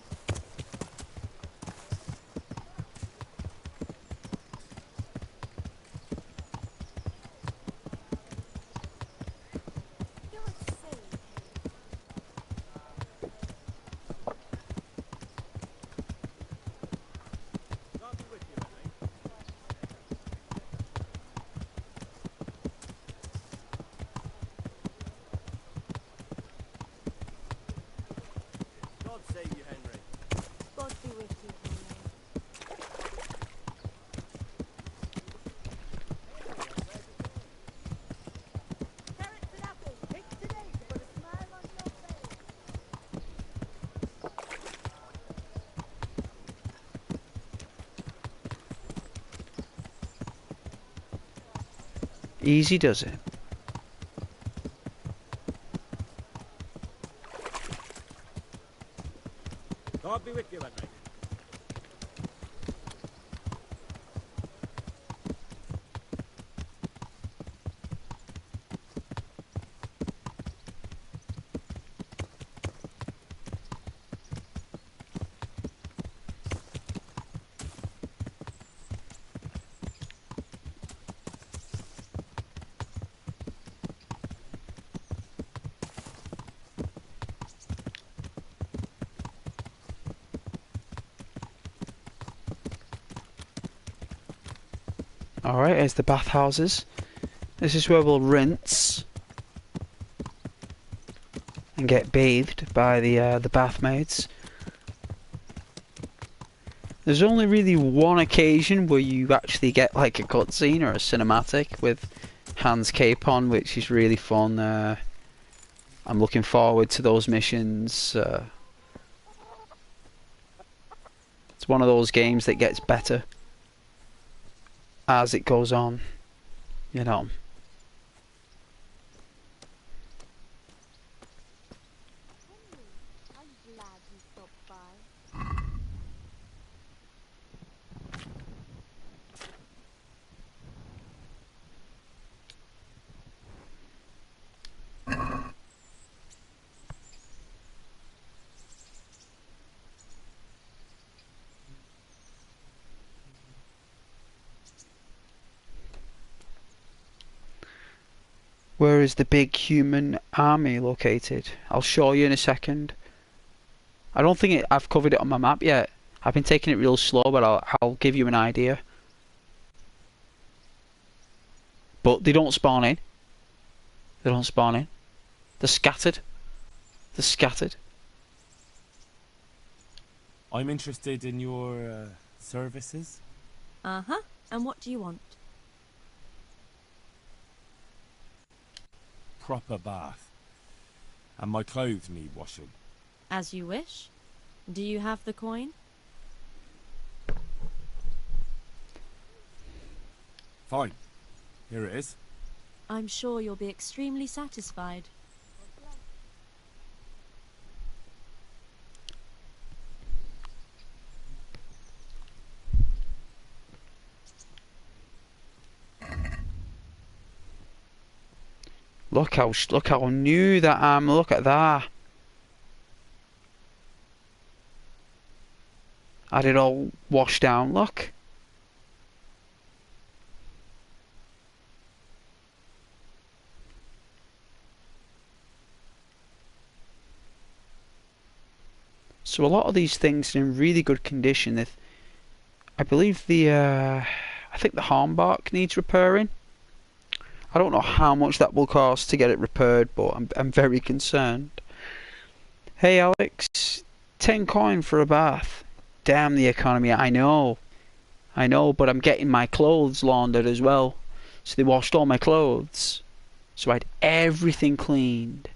Speaker 9: God be with you, Henry. God save you, Henry.
Speaker 11: God be with you, Henry.
Speaker 10: Carrots and apples, picked today to put a smile on your face.
Speaker 2: Easy does it.
Speaker 9: God be with you, Henry.
Speaker 2: Alright, here's the bathhouses. This is where we'll rinse and get bathed by the bath maids. There's only really one occasion where you actually get like a cutscene or a cinematic with Hans cape on, which is really fun. I'm looking forward to those missions. It's one of those games that gets better as it goes on, you know.
Speaker 10: I'm glad you stopped by.
Speaker 2: Where is the big human army located? I'll show you in a second. I don't think I've covered it on my map yet. I've been taking it real slow, but I'll give you an idea. But they don't spawn in. They don't spawn in. They're scattered. They're scattered.
Speaker 7: I'm interested in your services.
Speaker 4: Uh-huh. And what do you want?
Speaker 7: Proper bath. And my clothes need washing.
Speaker 4: As you wish. Do you have the coin?
Speaker 7: Fine. Here it is.
Speaker 4: I'm sure you'll be extremely satisfied.
Speaker 2: Look how new that armor. Look at that. Had it all washed down. Look. So a lot of these things are in really good condition. I believe I think the harm bark needs repairing. I don't know how much that will cost to get it repaired, but I'm very concerned. Hey Alex, 10 coin for a bath. Damn the economy, I know, but I'm getting my clothes laundered as well. So they washed all my clothes. So I had everything cleaned.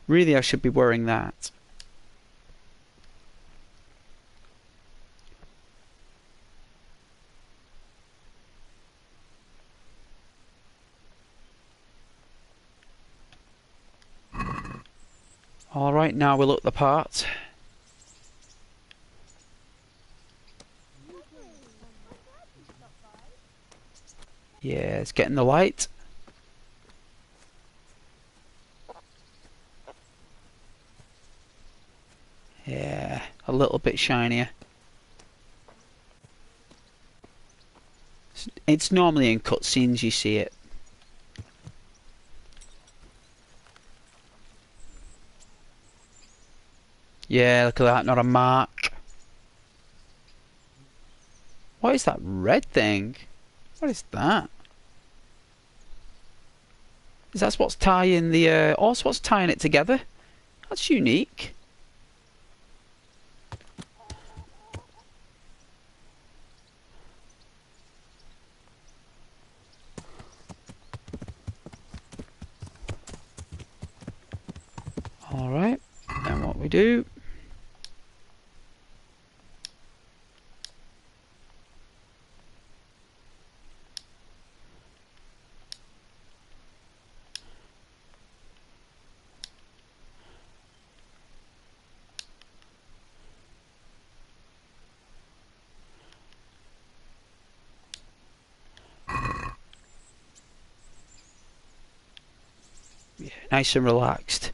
Speaker 2: Really, I should be wearing that. Alright, now we look the part. Yeah, it's getting the light. Yeah, a little bit shinier. It's normally in cutscenes you see it. Yeah, look at that, not a mark. What is that red thing? What is that? Is that what's tying the also what's tying it together? That's unique. Alright, then what we do. nice and relaxed.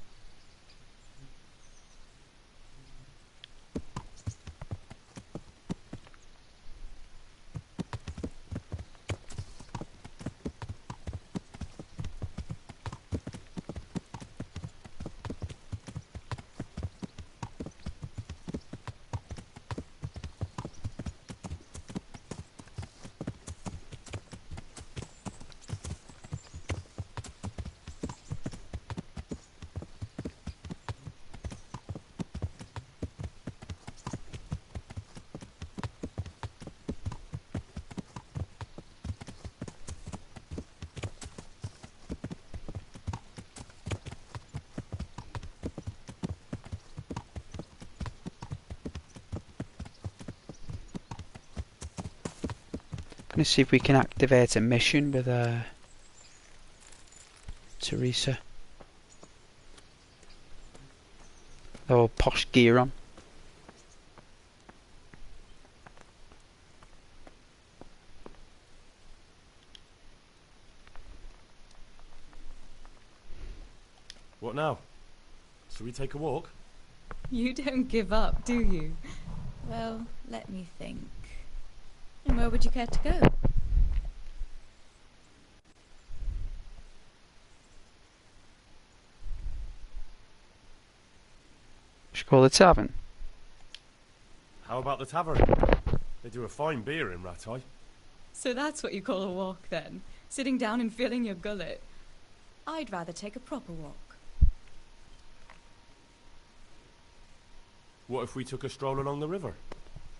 Speaker 2: Gonna see if we can activate a mission with Teresa. Oh, posh gear on.
Speaker 7: What now? Shall we take a walk?
Speaker 15: You don't give up, do you? Well, let me think. And where would you care to go?
Speaker 2: Should call the tavern.
Speaker 7: How about the tavern? They do a fine beer in Rattay.
Speaker 15: So that's what you call a walk, then? Sitting down and filling your gullet? I'd rather take a proper walk.
Speaker 7: What if we took a stroll along the river?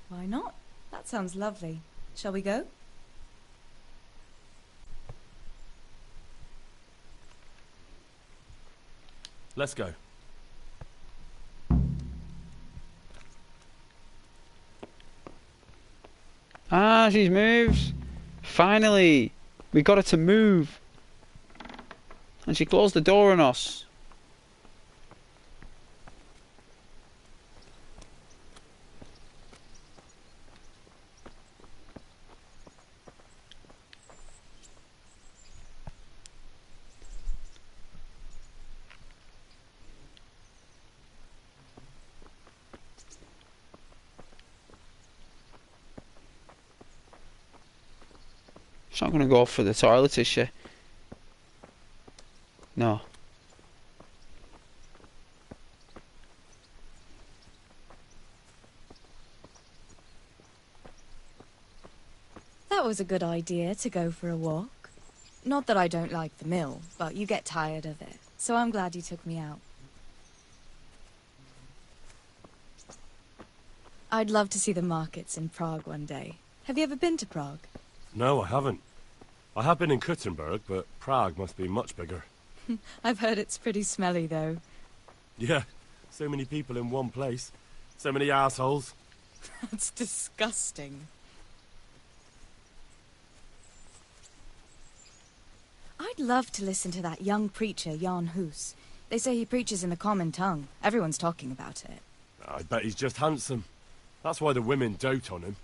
Speaker 15: Why not? That sounds lovely. Shall we go?
Speaker 7: Let's go.
Speaker 2: Ah, she's moved. Finally, we got her to move. And she closed the door on us. She's not going to go for the toilet, is she? No.
Speaker 15: That was a good idea, to go for a walk. Not that I don't like the mill, but you get tired of it. So I'm glad you took me out. I'd love to see the markets in Prague one day. Have you ever been to Prague?
Speaker 7: No, I haven't. I have been in Kuttenberg, but Prague must be much bigger.
Speaker 15: I've heard it's pretty smelly, though.
Speaker 7: Yeah, so many people in one place. So many assholes.
Speaker 15: That's disgusting. I'd love to listen to that young preacher, Jan Hus. They say he preaches in the common tongue. Everyone's talking about it.
Speaker 7: I bet he's just handsome. That's why the women dote on him.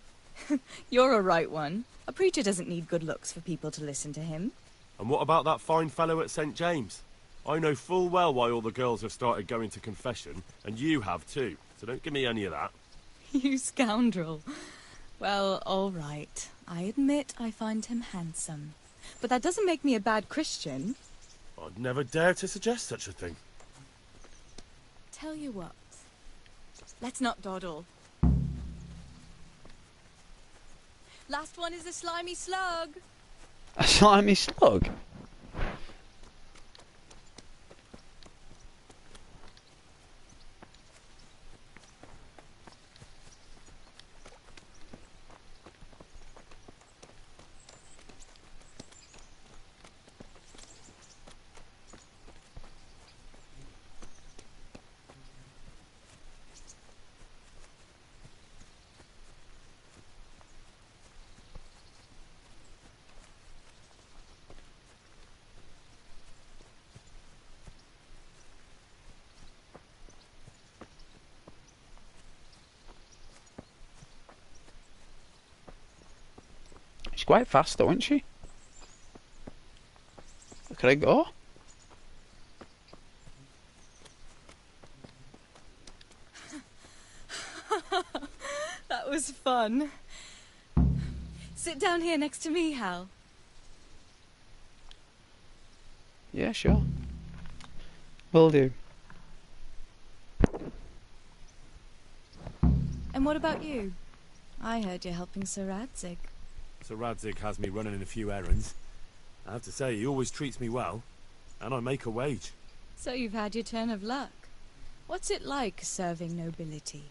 Speaker 15: You're a right one. A preacher doesn't need good looks for people to listen to him.
Speaker 7: And what about that fine fellow at St. James? I know full well why all the girls have started going to confession, and you have too, so don't give me any of that.
Speaker 15: You scoundrel. Well, all right. I admit I find him handsome. But that doesn't make me a bad Christian.
Speaker 7: I'd never dare to suggest such a thing.
Speaker 15: Tell you what. Let's not dawdle. Last one is a slimy slug.
Speaker 2: A slimy slug? She's quite fast though, isn't she? Could I go?
Speaker 15: fun. Sit down here next to me, Hal.
Speaker 2: Yeah, sure. Will do.
Speaker 15: And what about you? I heard you're helping Sir Radzig.
Speaker 7: Sir Radzig has me running a few errands. I have to say, he always treats me well, and I make a wage.
Speaker 15: So you've had your turn of luck. What's it like serving nobility?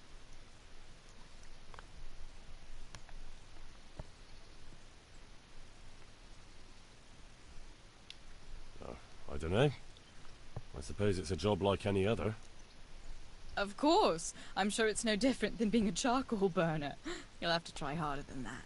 Speaker 7: I don't know. I suppose it's a job like any other.
Speaker 15: Of course. I'm sure it's no different than being a charcoal burner. You'll have to try harder than that.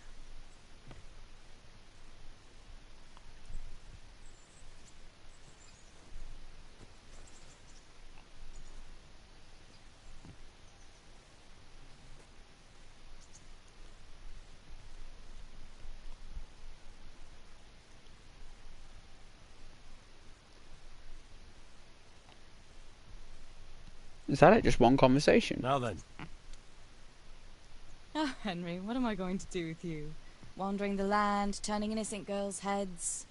Speaker 2: Is that it? Just one conversation?
Speaker 7: Now then.
Speaker 15: Ah, Henry, what am I going to do with you? Wandering the land, turning innocent girls' heads.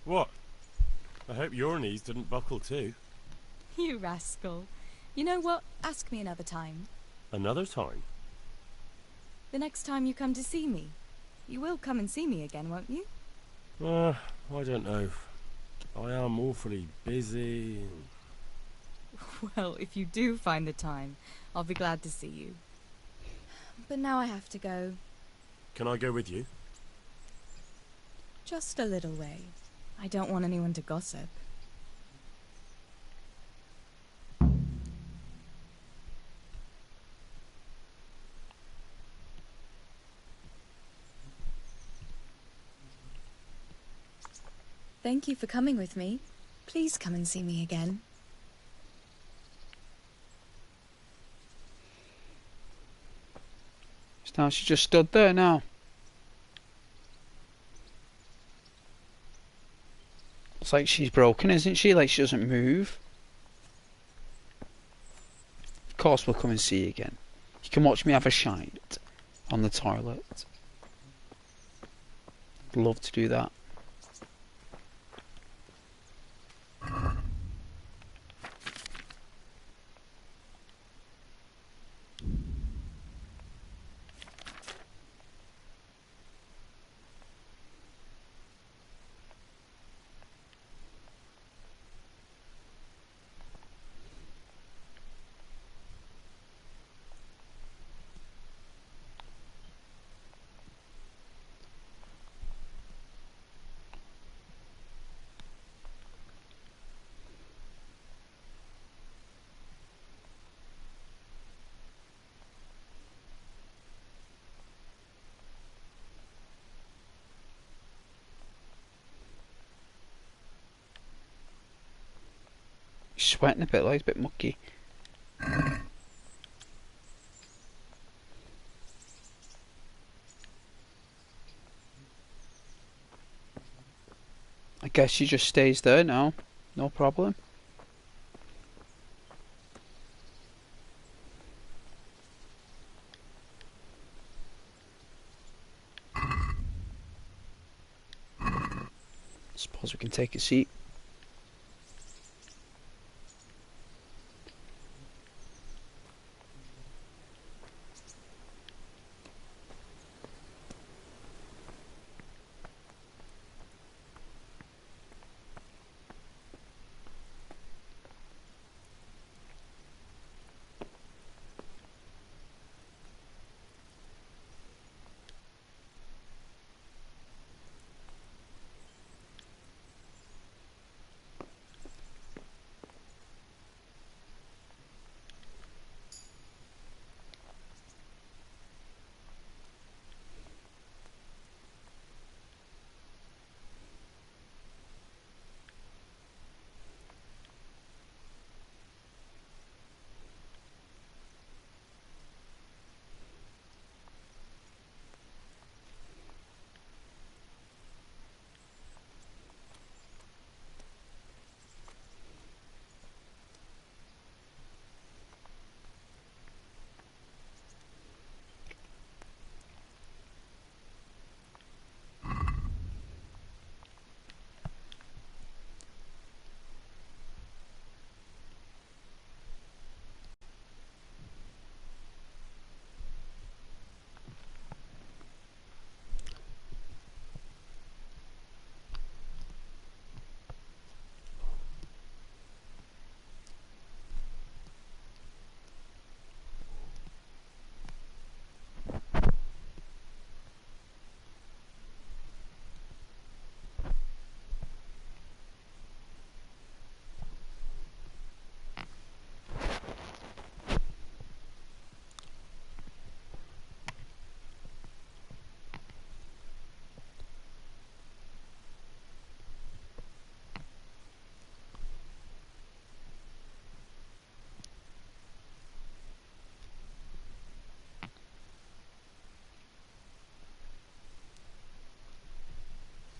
Speaker 7: What? I hope your knees didn't buckle too.
Speaker 15: You rascal. You know what? Ask me another time.
Speaker 7: Another time?
Speaker 15: The next time you come to see me. You will come and see me again, won't you?
Speaker 7: I don't know. I am awfully busy.
Speaker 15: Well, if you do find the time, I'll be glad to see you. But now I have to go.
Speaker 7: Can I go with you?
Speaker 15: Just a little way. I don't want anyone to gossip. Thank you for coming with me. Please come and see me again.
Speaker 2: Now she just stood there now. It's like she's broken, isn't she? Like she doesn't move. Of course we'll come and see you again. You can watch me have a shite on the toilet. Love to do that. Sweating a bit, like it's a bit mucky. I guess she just stays there now. No problem. Suppose we can take a seat.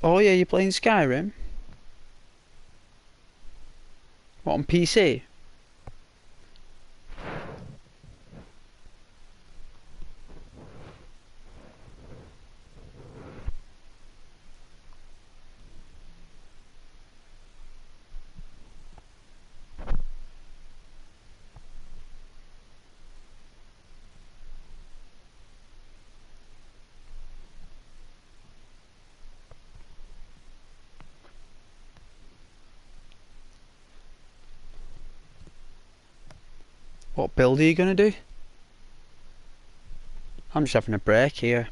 Speaker 2: Oh yeah, you're playing Skyrim? What, on PC? What build are you gonna do? I'm just having a break here.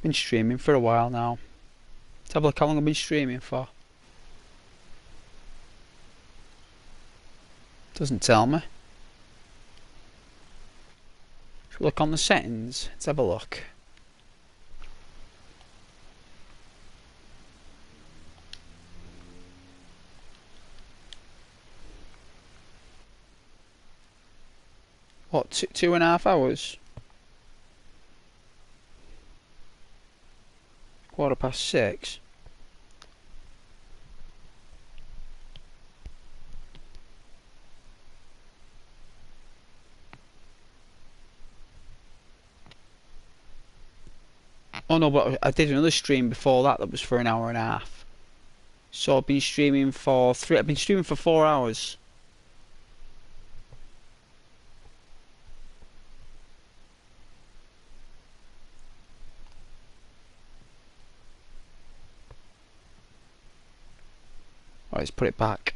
Speaker 2: Been streaming for a while now. Let's have a look how long I've been streaming for. Doesn't tell me. Should we look on the settings? Let's have a look. What, 2.5 hours? 6:15. Oh no, but I did another stream before that was for 1.5 hours. So I've been streaming for 4 hours. Right, let's put it back.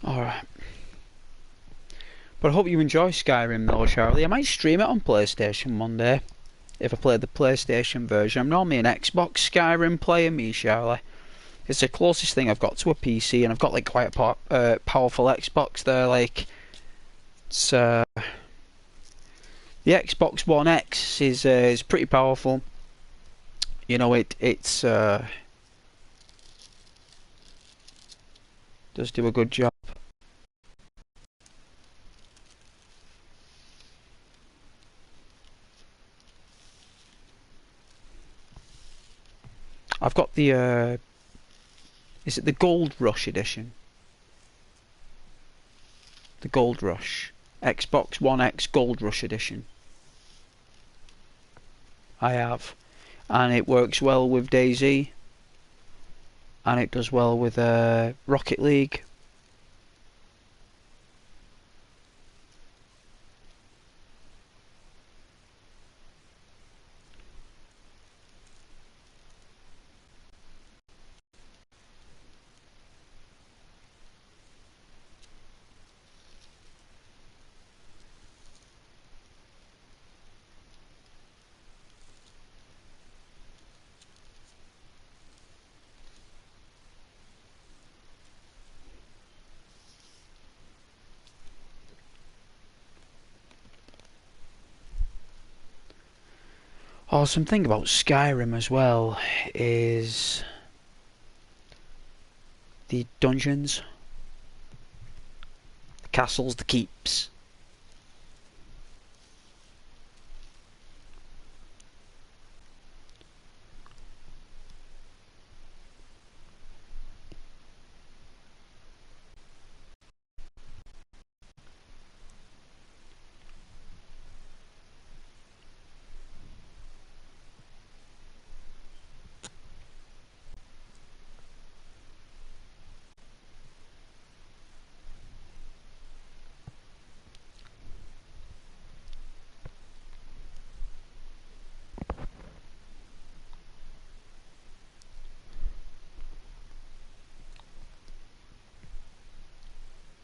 Speaker 2: Alright. But I hope you enjoy Skyrim though, Charlie. I might stream it on PlayStation one day, if I play the PlayStation version. I'm normally an Xbox Skyrim player, me, Charlie. It's the closest thing I've got to a PC, and I've got like quite a powerful Xbox there. Like, it's the Xbox One X is pretty powerful. You know, it's does do a good job. I've got the is it the Gold Rush edition? The Gold Rush. Xbox One X Gold Rush edition. I have. And it works well with DayZ. And it does well with Rocket League. Oh, something about Skyrim as well is the dungeons, the castles, the keeps.